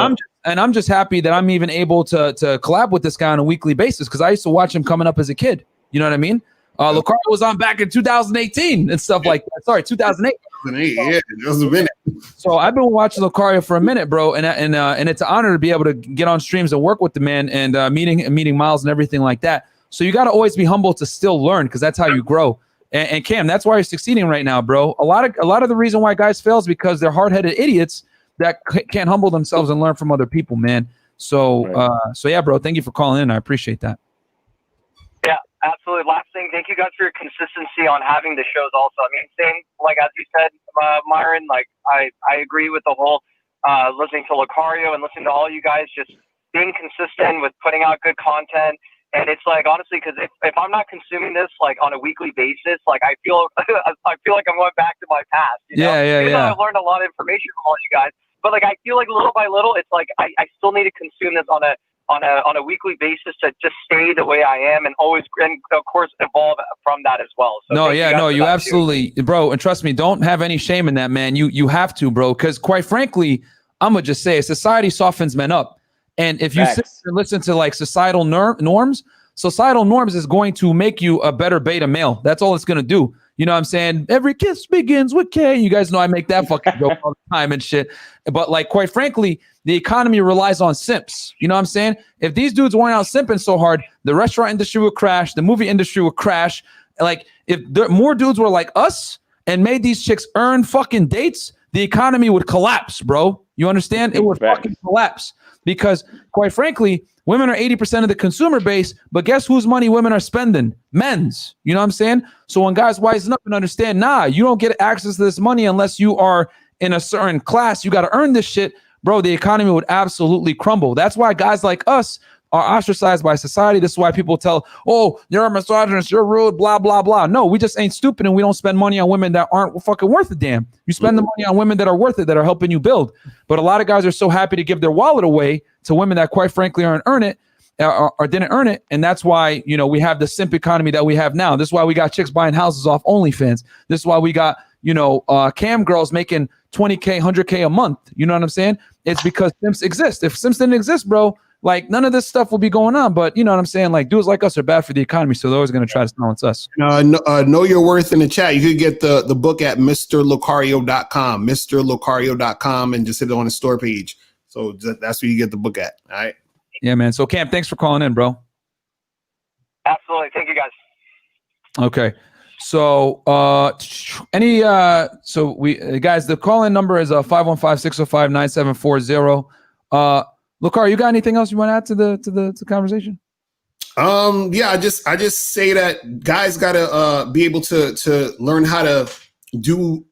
Speaker 1: I'm just happy that I'm even able to collab with this guy on a weekly basis because I used to watch him coming up as a kid. You know what I mean? Lucario was on back in 2018 and stuff like that. Sorry, 2008.
Speaker 3: Yeah, it was a minute.
Speaker 1: So I've been watching Lucario for a minute, bro, and it's an honor to be able to get on streams and work with the man and meeting Miles and everything like that. So you got to always be humble to still learn because that's how you grow. And Cam, that's why you're succeeding right now, bro. A lot of the reason why guys fail is because they're hard-headed idiots that can't humble themselves and learn from other people, man. So yeah, bro, thank you for calling in. I appreciate that.
Speaker 8: Yeah, absolutely. Last thing, thank you guys for your consistency on having the shows also. I mean, same, like as you said, Myron, like I agree with the whole listening to Lucario and listening to all you guys, just being consistent with putting out good content. And it's like, honestly, because if I'm not consuming this like on a weekly basis, like I feel like I'm going back to my past. You know? Even though I've learned a lot of information from all you guys, but like I feel like little by little, it's like I still need to consume this on a weekly basis to just stay the way I am and always, and of course, evolve from that as well. So
Speaker 1: you absolutely, bro. And trust me, don't have any shame in that, man. You have to, bro, because quite frankly, I'm gonna just say, society softens men up. And if you sit and listen to like societal norms is going to make you a better beta male. That's all it's going to do. You know what I'm saying? Every kiss begins with K. You guys know I make that fucking joke all the time and shit. But like, quite frankly, the economy relies on simps. You know what I'm saying? If these dudes weren't out simping so hard, the restaurant industry would crash. The movie industry would crash. Like if more dudes were like us and made these chicks earn fucking dates, the economy would collapse, bro. You understand? It would fucking collapse. Because, quite frankly, women are 80% of the consumer base, but guess whose money women are spending? Men's. You know what I'm saying? So when guys wisen up and understand, you don't get access to this money unless you are in a certain class. You got to earn this shit. Bro, the economy would absolutely crumble. That's why guys like us are ostracized by society. This is why people tell, oh, you're a misogynist, you're rude, blah, blah, blah. No, we just ain't stupid and we don't spend money on women that aren't fucking worth a damn. You spend the money on women that are worth it, that are helping you build. But a lot of guys are so happy to give their wallet away to women that quite frankly aren't earn it. or didn't earn it. And that's why, you know, we have the simp economy that we have now. This is why we got chicks buying houses off OnlyFans. This is why we got, you know, cam girls making 20K, 100K a month. You know what I'm saying? It's because simps exist. If simps didn't exist, bro, like none of this stuff will be going on. But you know what I'm saying? Like dudes like us are bad for the economy. So they're always going to try to silence us.
Speaker 3: Know your worth in the chat. You could get the book at MrLocario.com, MrLocario.com, and just hit it on the store page. So that's where you get the book at. All right.
Speaker 1: Yeah, man. So Cam, thanks for calling in, bro.
Speaker 8: Absolutely. Thank you, guys.
Speaker 1: Okay. So so we guys, the call-in number is 515-605-9740. Lucar, you got anything else you want to add to the conversation?
Speaker 3: Yeah, I just say that guys gotta be able to learn how to do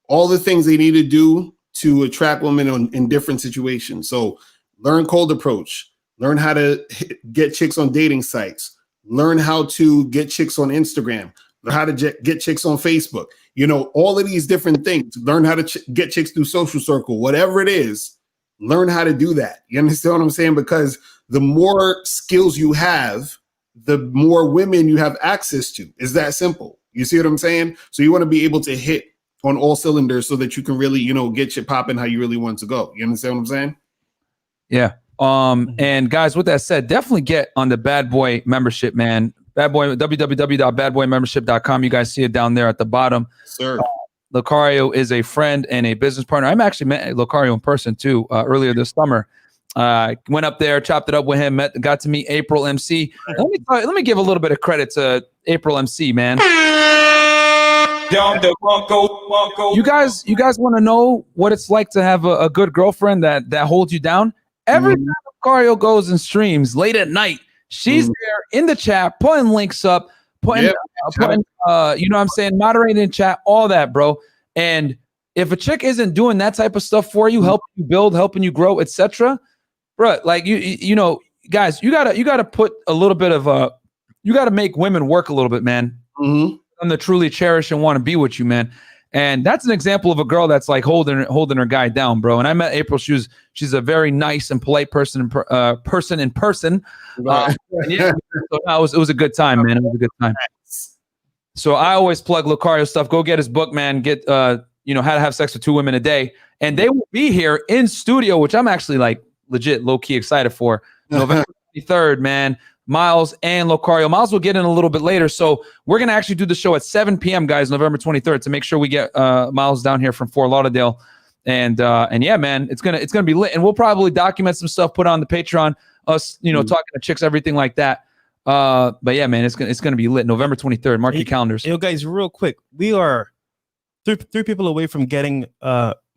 Speaker 3: all the things they need to do to attract women in different situations. So learn cold approach. Learn how to get chicks on dating sites. Learn how to get chicks on Instagram. Learn how to get chicks on Facebook. You know, all of these different things. Learn how to get chicks through social circle, whatever it is. Learn how to do that. You understand what I'm saying? Because the more skills you have, the more women you have access to. It's that simple. You see what I'm saying? So you want to be able to hit on all cylinders so that you can really, you know, get shit popping how you really want to go. You understand what I'm saying?
Speaker 1: Yeah. And guys, with that said, definitely get on the Bad Boy membership, man. Bad Boy, www.badboymembership.com. You guys see it down there at the bottom.
Speaker 3: Sir.
Speaker 1: Lucario is a friend and a business partner. I'm actually met Lucario in person too earlier this summer. Went up there, chopped it up with him, got to meet April MC. Let me give a little bit of credit to April MC, man. You guys want to know what it's like to have a good girlfriend that holds you down? Every time Lucario goes and streams late at night, she's there in the chat, putting links up, putting you know what I'm saying, moderating in chat, all that, bro. And if a chick isn't doing that type of stuff for you, helping you build, helping you grow, etc., bro, like you know, guys, you gotta put a little bit of you gotta make women work a little bit, man. And to truly cherish and want to be with you, man. And that's an example of a girl that's like holding her guy down, bro. And I met April. She's a very nice and polite person in person. Yeah, so it was a good time, man. It was a good time. So I always plug Lucario stuff. Go get his book, man. Get you know, how to have sex with 2 women a day, and they will be here in studio, which I'm actually like legit low key excited for. November 23rd, man. Miles and Lucario. Miles will get in a little bit later. So we're going to actually do the show at 7 p.m., guys, November 23rd, to make sure we get Miles down here from Fort Lauderdale. And yeah, man, it's gonna be lit. And we'll probably document some stuff, put on the Patreon, us, you know, talking to chicks, everything like that. But yeah, man, it's gonna be lit. November 23rd. Mark your calendars.
Speaker 2: Yo, guys, real quick, we are three people away from getting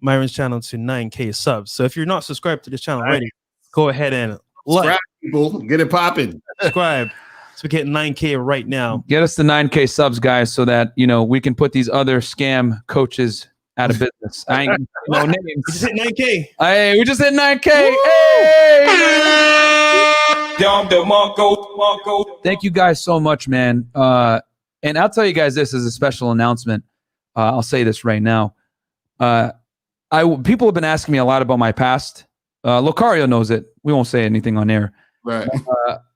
Speaker 2: Myron's channel to 9K subs. So if you're not subscribed to this channel already, go ahead and
Speaker 3: subscribe, people. Get it popping.
Speaker 2: Subscribe. So we get 9K right now.
Speaker 1: Get us to 9K subs, guys, so that, you know, we can put these other scam coaches out of business. I ain't no names.
Speaker 2: We just hit 9K.
Speaker 1: Hey, we just hit 9K. Hey! Thank you guys so much, man. And I'll tell you guys, this is a special announcement. I'll say this right now. People have been asking me a lot about my past. Lucario knows it. We won't say anything on air.
Speaker 3: Right.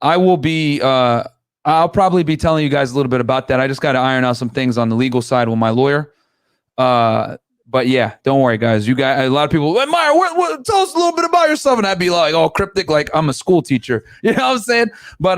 Speaker 1: I'll probably be telling you guys a little bit about that. I just got to iron out some things on the legal side with my lawyer. But yeah, don't worry, guys. You guys, a lot of people, Meyer, tell us a little bit about yourself, and I'd be like, all cryptic, like I'm a school teacher. You know what I'm saying? But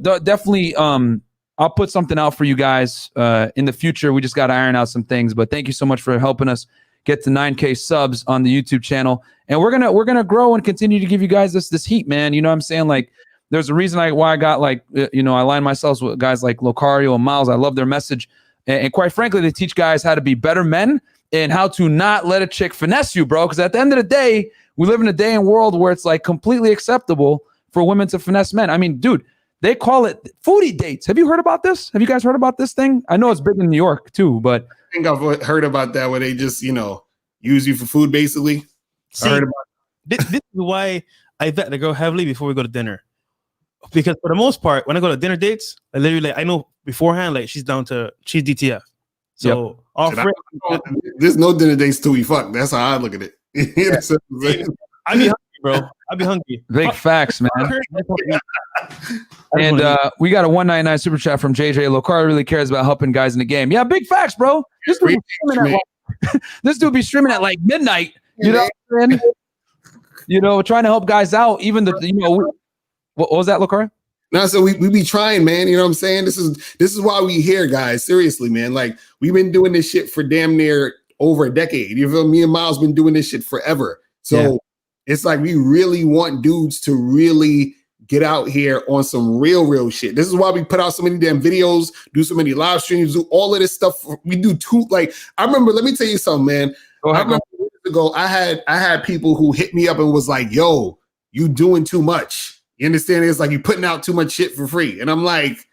Speaker 1: definitely, I'll put something out for you guys in the future. We just got to iron out some things. But thank you so much for helping us get to 9K subs on the YouTube channel, and we're gonna grow and continue to give you guys this heat, man. You know what I'm saying? Like, there's a reason why I got, like, you know, I align myself with guys like Lucario and Miles. I love their message, and quite frankly, they teach guys how to be better men and how to not let a chick finesse you, bro. Because at the end of the day, we live in a day and world where it's like completely acceptable for women to finesse men. I mean, dude, they call it foodie dates. Have you heard about this? Have you guys heard about this thing? I know it's big in New York too, but
Speaker 3: I think I've heard about that, where they just, you know, use you for food, basically.
Speaker 2: See,
Speaker 3: I heard about
Speaker 2: this is why I vet the girl heavily before we go to dinner. Because for the most part, when I go to dinner dates, I literally, I know beforehand, like, she's DTF. So
Speaker 3: there's no dinner dates till we fuck. That's how I look at it.
Speaker 2: I mean, bro. I'd be hungry.
Speaker 1: Big facts, man. And we got a 199 super chat from JJ. Locar really cares about helping guys in the game. Yeah, big facts, bro. This dude be streaming at like midnight. You know what I'm saying? You know, trying to help guys out. Even what was that, Locar?
Speaker 3: No, so we be trying, man. You know what I'm saying? This is why we here, guys. Seriously, man. Like, we've been doing this shit for damn near over a decade. You feel me? And Miles been doing this shit forever. So it's like we really want dudes to really get out here on some real shit. This is why we put out so many damn videos, do so many live streams, do all of this stuff. We do I remember, let me tell you something, man. I remember years ago, I had people who hit me up and was like, yo, you doing too much. You understand? It's like you're putting out too much shit for free. And I'm like,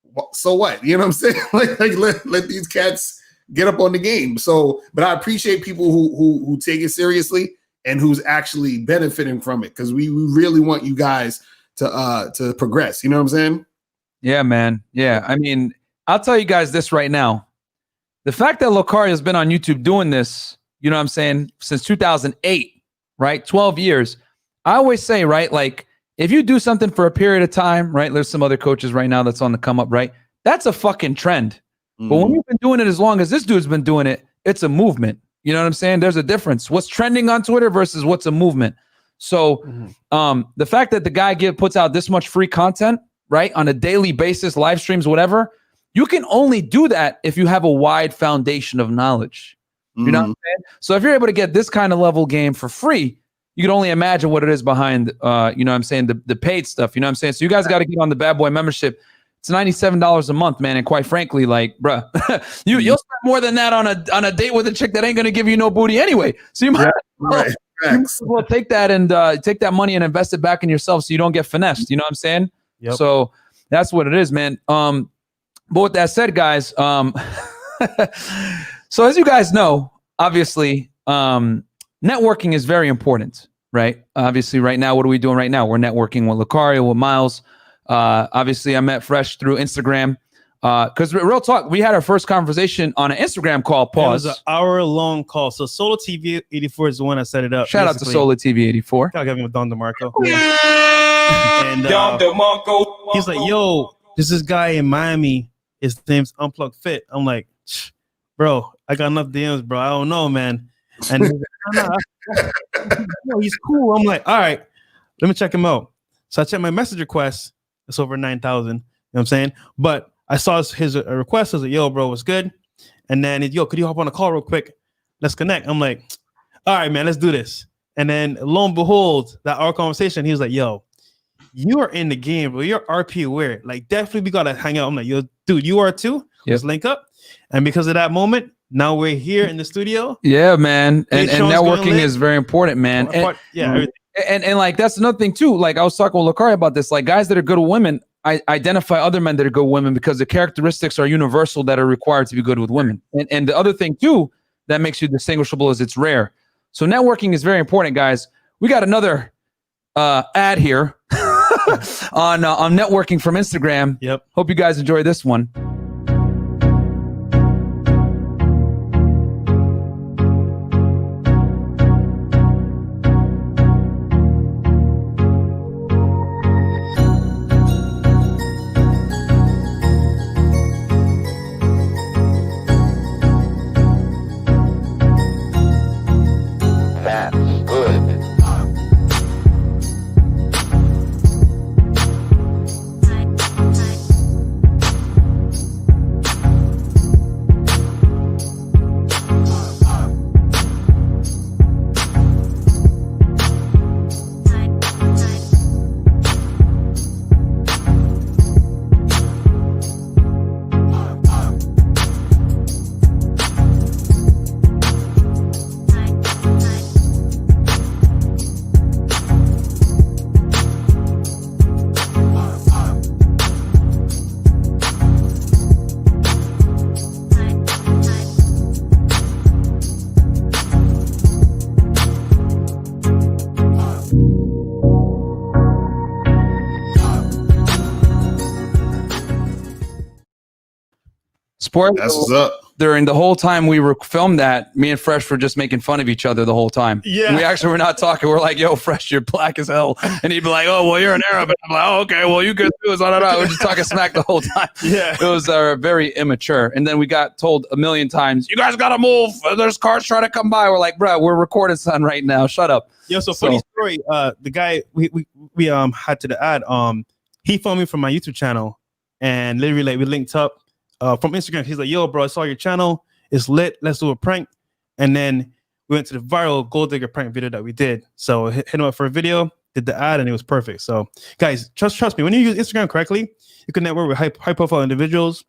Speaker 3: well, so what? You know what I'm saying? like let these cats get up on the game. So, but I appreciate people who take it seriously and who's actually benefiting from it, because we really want you guys to progress. You know what I'm saying?
Speaker 1: Yeah, man. Yeah. I mean, I'll tell you guys this right now. The fact that Locario has been on YouTube doing this, you know what I'm saying, since 2008, right? 12 years. I always say, right, like, if you do something for a period of time, right? There's some other coaches right now that's on the come up, right? That's a fucking trend. Mm-hmm. But when you've been doing it as long as this dude's been doing it, it's a movement. You know what I'm saying? There's a difference. What's trending on Twitter versus what's a movement. So the fact that the guy puts out this much free content, right, on a daily basis, live streams, whatever, you can only do that if you have a wide foundation of knowledge. You know what I'm saying? So if you're able to get this kind of level game for free, you can only imagine what it is behind, you know what I'm saying, the paid stuff. You know what I'm saying? So you guys got to get on the Bad Boy membership. It's $97 a month, man. And quite frankly, like, bruh, you'll spend more than that on a date with a chick that ain't going to give you no booty anyway. So you might well take that and take that money and invest it back in yourself so you don't get finessed. You know what I'm saying? Yep. So that's what it is, man. But with that said, guys, so as you guys know, obviously, networking is very important, right? Obviously, right now, what are we doing right now? We're networking with Locario, with Miles. Obviously, I met Fresh through Instagram. Because real talk, we had our first conversation on an Instagram call. Pause.
Speaker 2: It was an hour-long call. So Solo TV 84 is the one that set it up.
Speaker 1: Shout out to Solo TV 84.
Speaker 2: I'll give him with Don DeMarco. Yeah. And Don DeMarco. He's like, yo, there's this guy in Miami. His name's Unplugfit. I'm like, bro, I got enough DMs, bro. I don't know, man. And he's like, no, he's cool. I'm like, all right, let me check him out. So I checked my message request. It's over 9,000. You know what I'm saying? But I saw his request. I was like, yo, bro, what's good? And then, yo, could you hop on a call real quick? Let's connect. I'm like, all right, man, let's do this. And then lo and behold, that our conversation, he was like, yo, you are in the game, bro. You're RP aware. Like, definitely we got to hang out. I'm like, yo, dude, you are too? Let's link up. And because of that moment, now we're here in the studio.
Speaker 1: Yeah, man. And networking is very important, man.
Speaker 2: Everything.
Speaker 1: And like, that's another thing too. Like, I was talking with Locario about this. Like, guys that are good with women, I identify other men that are good with women because the characteristics are universal that are required to be good with women. And the other thing too that makes you distinguishable is it's rare. So networking is very important, guys. We got another ad here on networking from Instagram.
Speaker 2: Yep.
Speaker 1: Hope you guys enjoy this one.
Speaker 3: That's what's up.
Speaker 1: during the whole time we were filmed that, me and Fresh were just making fun of each other the whole time.
Speaker 2: Yeah.
Speaker 1: We actually were not talking. We're like, yo, Fresh, you're black as hell. And he'd be like, oh, well, you're an Arab. And I'm like, oh, okay, well, you good too. So I don't know. We're just talking smack the whole time.
Speaker 2: Yeah.
Speaker 1: It was very immature. And then we got told a million times, you guys got to move. There's cars trying to come by. We're like, bro, we're recording son right now. Shut up.
Speaker 2: Yo, so funny story. The guy we had to the ad. He phoned me from my YouTube channel, and literally like we linked up from Instagram. He's like, "Yo, bro, I saw your channel. It's lit. Let's do a prank." And then we went to the viral gold digger prank video that we did. So hit him up for a video, did the ad, and it was perfect. So guys, trust me. When you use Instagram correctly, you can network with high profile individuals,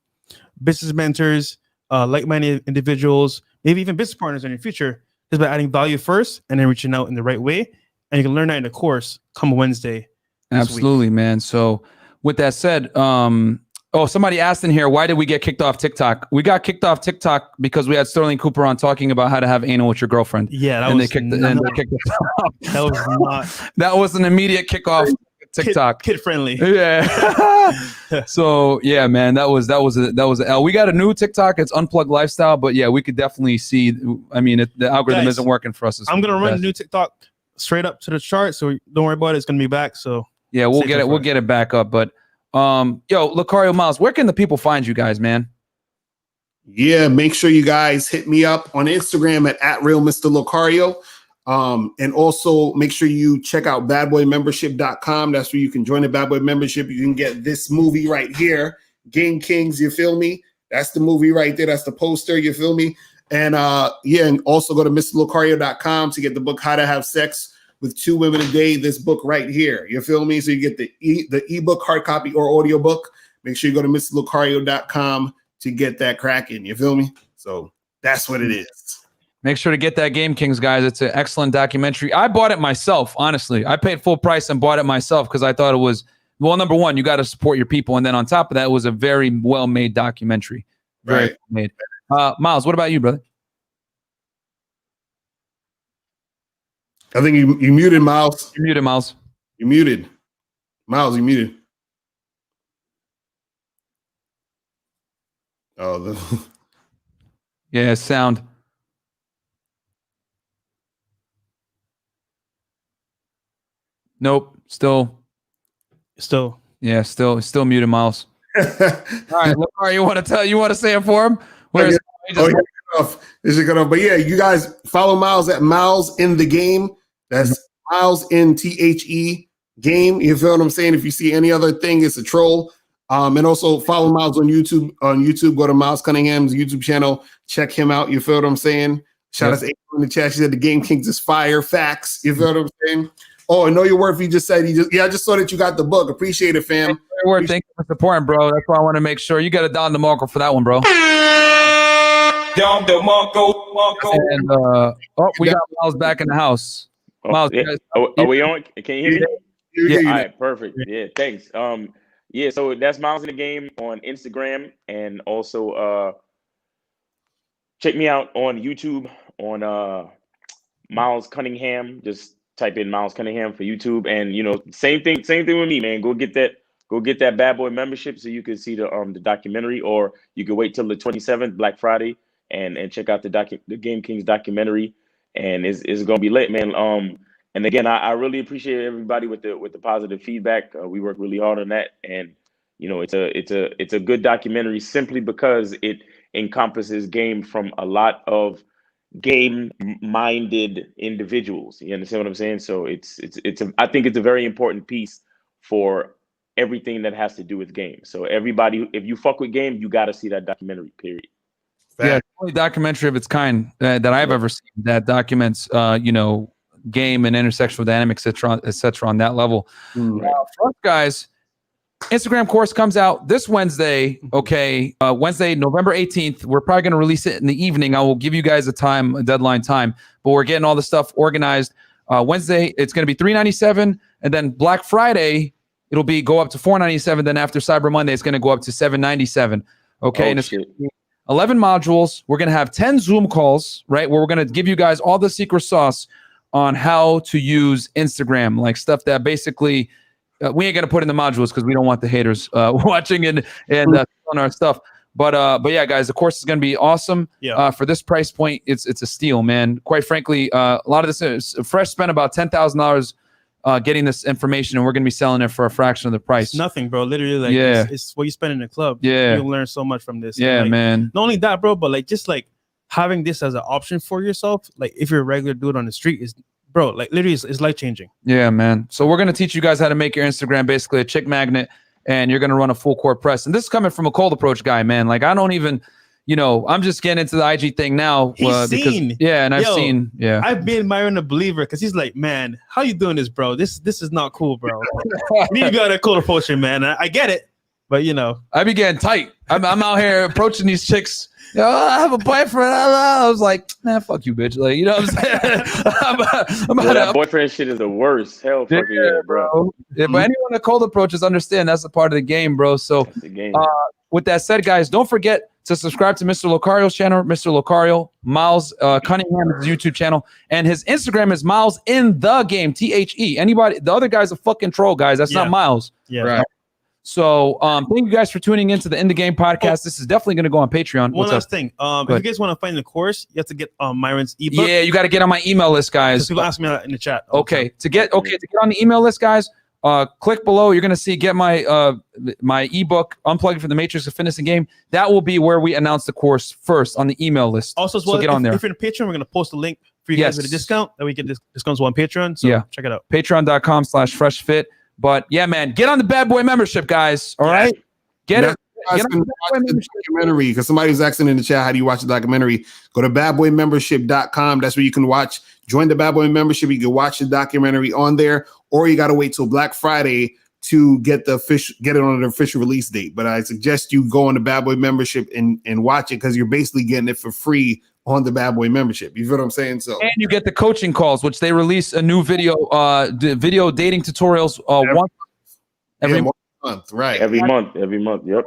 Speaker 2: business mentors, like-minded individuals, maybe even business partners in your future. Just by adding value first and then reaching out in the right way. And you can learn that in the course come Wednesday.
Speaker 1: Absolutely, man. So with that said, somebody asked in here, why did we get kicked off TikTok? We got kicked off TikTok because we had Sterling Cooper on talking about how to have anal with your girlfriend.
Speaker 2: Yeah,
Speaker 1: they kicked us off.
Speaker 2: That was not.
Speaker 1: That was an immediate kickoff. TikTok,
Speaker 2: kid friendly.
Speaker 1: Yeah. So yeah, man, that was a L. We got a new TikTok. It's Unplugged Lifestyle, but yeah, we could definitely see. I mean, the algorithm
Speaker 2: Guys,
Speaker 1: isn't working for us.
Speaker 2: I'm gonna run a new TikTok straight up to the chart, so don't worry about it. It's gonna be back. So
Speaker 1: yeah, we'll get it. We'll get it back up. But yo, Lucario Miles, where can the people find you guys, man?
Speaker 3: Yeah, make sure you guys hit me up on Instagram at Real Mr. Lucario. And also make sure you check out badboymembership.com. That's where you can join the Bad Boy membership. You can get this movie right here, Game Kings, you feel me? That's the movie right there. That's the poster, you feel me? And and also go to MrLucario.com to get the book How to Have Sex with Two Women a Day, this book right here. You feel me? So you get the ebook, hard copy, or audio book. Make sure you go to MrLucario.com to get that cracking. You feel me? So that's what it is.
Speaker 1: Make sure to get that Game Kings, guys. It's an excellent documentary. I bought it myself, honestly. I paid full price and bought it myself because I thought it was, well, number one, you got to support your people. And then on top of that, it was a very well-made documentary. Very well made. Miles, what about you, brother?
Speaker 3: I think you muted, Miles.
Speaker 1: You're muted, Miles.
Speaker 3: You muted. Miles, you muted. Oh,
Speaker 1: yeah, sound. Nope. Still. Yeah, still muted, Miles. All right, Lamar, you want to say it for him? But
Speaker 3: yeah, you guys follow Miles at Miles in the Game. That's Miles in THE Game. You feel what I'm saying? If you see any other thing, it's a troll. And also follow Miles on YouTube. Go to Miles Cunningham's YouTube channel. Check him out. You feel what I'm saying? Shout out to April in the chat. She said the Game Kings is fire. Facts. You feel what I'm saying? Oh, I know your worth. You just said I just saw that you got the book. Appreciate it, fam.
Speaker 1: Thank you for supporting, bro. That's why I want to make sure you got a Don DeMarco for that one, bro.
Speaker 10: Don DeMarco.
Speaker 1: And we got Miles back in the house. Miles,
Speaker 4: are we on? Can you hear me?
Speaker 3: Yeah.
Speaker 4: All right, perfect. Yeah, thanks. So that's Miles in the Game on Instagram, and also check me out on YouTube on Miles Cunningham. Just type in Miles Cunningham for YouTube, and same thing with me, man. Go get that Bad Boy membership so you can see the documentary, or you can wait till the 27th, Black Friday, and check out the Game Kings documentary, and it's gonna be lit, man. And again, I really appreciate everybody with the positive feedback. We work really hard on that, and it's a good documentary simply because it encompasses game from a lot of game-minded individuals. You understand what I'm saying? So I think it's a very important piece for everything that has to do with games. So everybody, if you fuck with game, you got to see that documentary. Period.
Speaker 1: Yeah, it's the only documentary of its kind that I've ever seen that documents, game and intersectional dynamics, et cetera, on that level. For us guys, Instagram course comes out this Wednesday. Okay, Wednesday, November 18th. We're probably going to release it in the evening. I will give you guys a deadline time, but we're getting all the stuff organized. Wednesday, it's going to be $397, and then Black Friday, it'll go up to $497. Then after Cyber Monday, it's going to go up to $797. Okay, and it's 11 modules. We're going to have 10 Zoom calls, right, where we're going to give you guys all the secret sauce on how to use Instagram, like stuff that basically we ain't going to put in the modules because we don't want the haters watching and on our stuff. But yeah, guys, the course is going to be awesome.
Speaker 2: Yeah.
Speaker 1: For this price point, it's a steal, man. Quite frankly, a lot of this is Fresh spent about $10,000 getting this information, and we're going to be selling it for a fraction of the price.
Speaker 2: It's nothing, bro. Literally, like,
Speaker 1: Yeah.
Speaker 2: it's what you spend in the club.
Speaker 1: Yeah.
Speaker 2: You'll learn so much from this.
Speaker 1: Yeah,
Speaker 2: And, like,
Speaker 1: man.
Speaker 2: not only that, bro, but like just like having this as an option for yourself, like if you're a regular dude on the street, is bro, like literally it's life changing.
Speaker 1: Yeah, man. So we're going to teach you guys how to make your Instagram basically a chick magnet, and you're going to run a full court press. And this is coming from a cold approach guy, man. Like, I don't even, I'm just getting into the IG thing now.
Speaker 2: He's seen.
Speaker 1: Yeah, and I've seen. Yeah.
Speaker 2: I've been Myron a believer because he's like, man, how you doing this, bro? This is not cool, bro. You got a cold approach, man. I get it, but I be getting tight. I'm out here approaching these chicks. I have a boyfriend. I was like, man, fuck you, bitch. Like, you know what I'm saying?
Speaker 4: That boyfriend shit is the worst. Hell fucking yeah, bro.
Speaker 1: Yeah, but anyone that cold approaches understand that's a part of the game, bro. So
Speaker 4: the game.
Speaker 1: With that said, guys, don't forget to subscribe to Mr. Locario's channel, Mr. Locario. Miles Cunningham's YouTube channel, and his Instagram is Miles in the game, THE. Anybody, the other guy's a fucking troll, guys. That's not Miles.
Speaker 2: Yeah.
Speaker 3: Right.
Speaker 1: So thank you guys for tuning into the In the Game podcast. This is definitely going to go on Patreon.
Speaker 2: One last thing. If you guys want to find the course, you have to get Myron's ebook.
Speaker 1: Yeah, you got to get on my email list, guys.
Speaker 2: People ask me that in the chat.
Speaker 1: Okay, to get on the email list, guys, click below. You're going to see get my my ebook, Unplugging for the Matrix of Fitness and Game. That will be where we announce the course first on the email list.
Speaker 2: Also, as well,
Speaker 1: so get on there.
Speaker 2: If you're in Patreon, we're going to post a link for you guys with a discount that we get discounts on Patreon. So check it out.
Speaker 1: Patreon.com/freshfit. But yeah, man, get on the Bad Boy membership, guys. All right, get it.
Speaker 3: Watch the documentary, because somebody was asking in the chat, how do you watch the documentary? Go to badboymembership.com. That's where you can watch. Join the Bad Boy membership. You can watch the documentary on there, or you got to wait till Black Friday to get it on the official release date. But I suggest you go on the Bad Boy membership and watch it, because you're basically getting it for free on the Bad Boy membership. You feel what I'm saying? So,
Speaker 1: and you get the coaching calls, which they release a new video dating tutorials every
Speaker 3: month, right?
Speaker 4: Every month. Yep.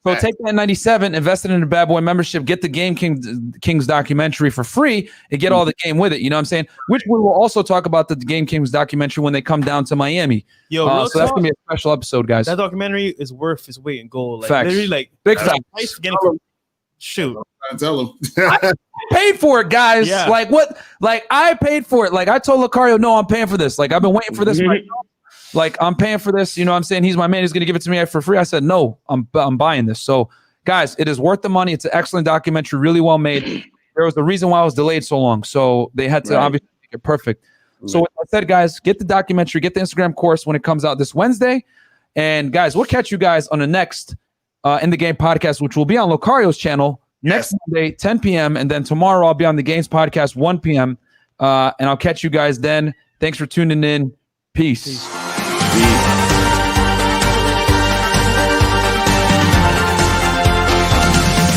Speaker 1: So take that 97, invest it in the Bad Boy membership, get the Game Kings documentary for free, and get all the game with it. You know what I'm saying? Which we will also talk about the Game Kings documentary when they come down to Miami.
Speaker 2: Yo,
Speaker 1: so that's gonna be a special episode, guys.
Speaker 2: That documentary is worth its weight in gold. Like,
Speaker 1: facts.
Speaker 2: Literally, like
Speaker 1: Big facts.
Speaker 2: Shoot.
Speaker 3: I tell them.
Speaker 1: I paid for it, guys.
Speaker 2: Yeah.
Speaker 1: Like what? Like I paid for it. Like I told Locario, no, I'm paying for this. Like I've been waiting for this. Like I'm paying for this. You know what I'm saying? He's my man. He's gonna give it to me for free. I said, no, I'm buying this. So guys, it is worth the money. It's an excellent documentary, really well made. There was a reason why it was delayed so long. So they had to obviously make it perfect. So with that said, guys, get the documentary, get the Instagram course when it comes out this Wednesday. And guys, we'll catch you guys on the next In the Game podcast, which will be on Locario's channel next Monday, 10 p.m. And then tomorrow I'll be on the Games podcast, 1 p.m. And I'll catch you guys then. Thanks for tuning in. Peace.
Speaker 4: Peace.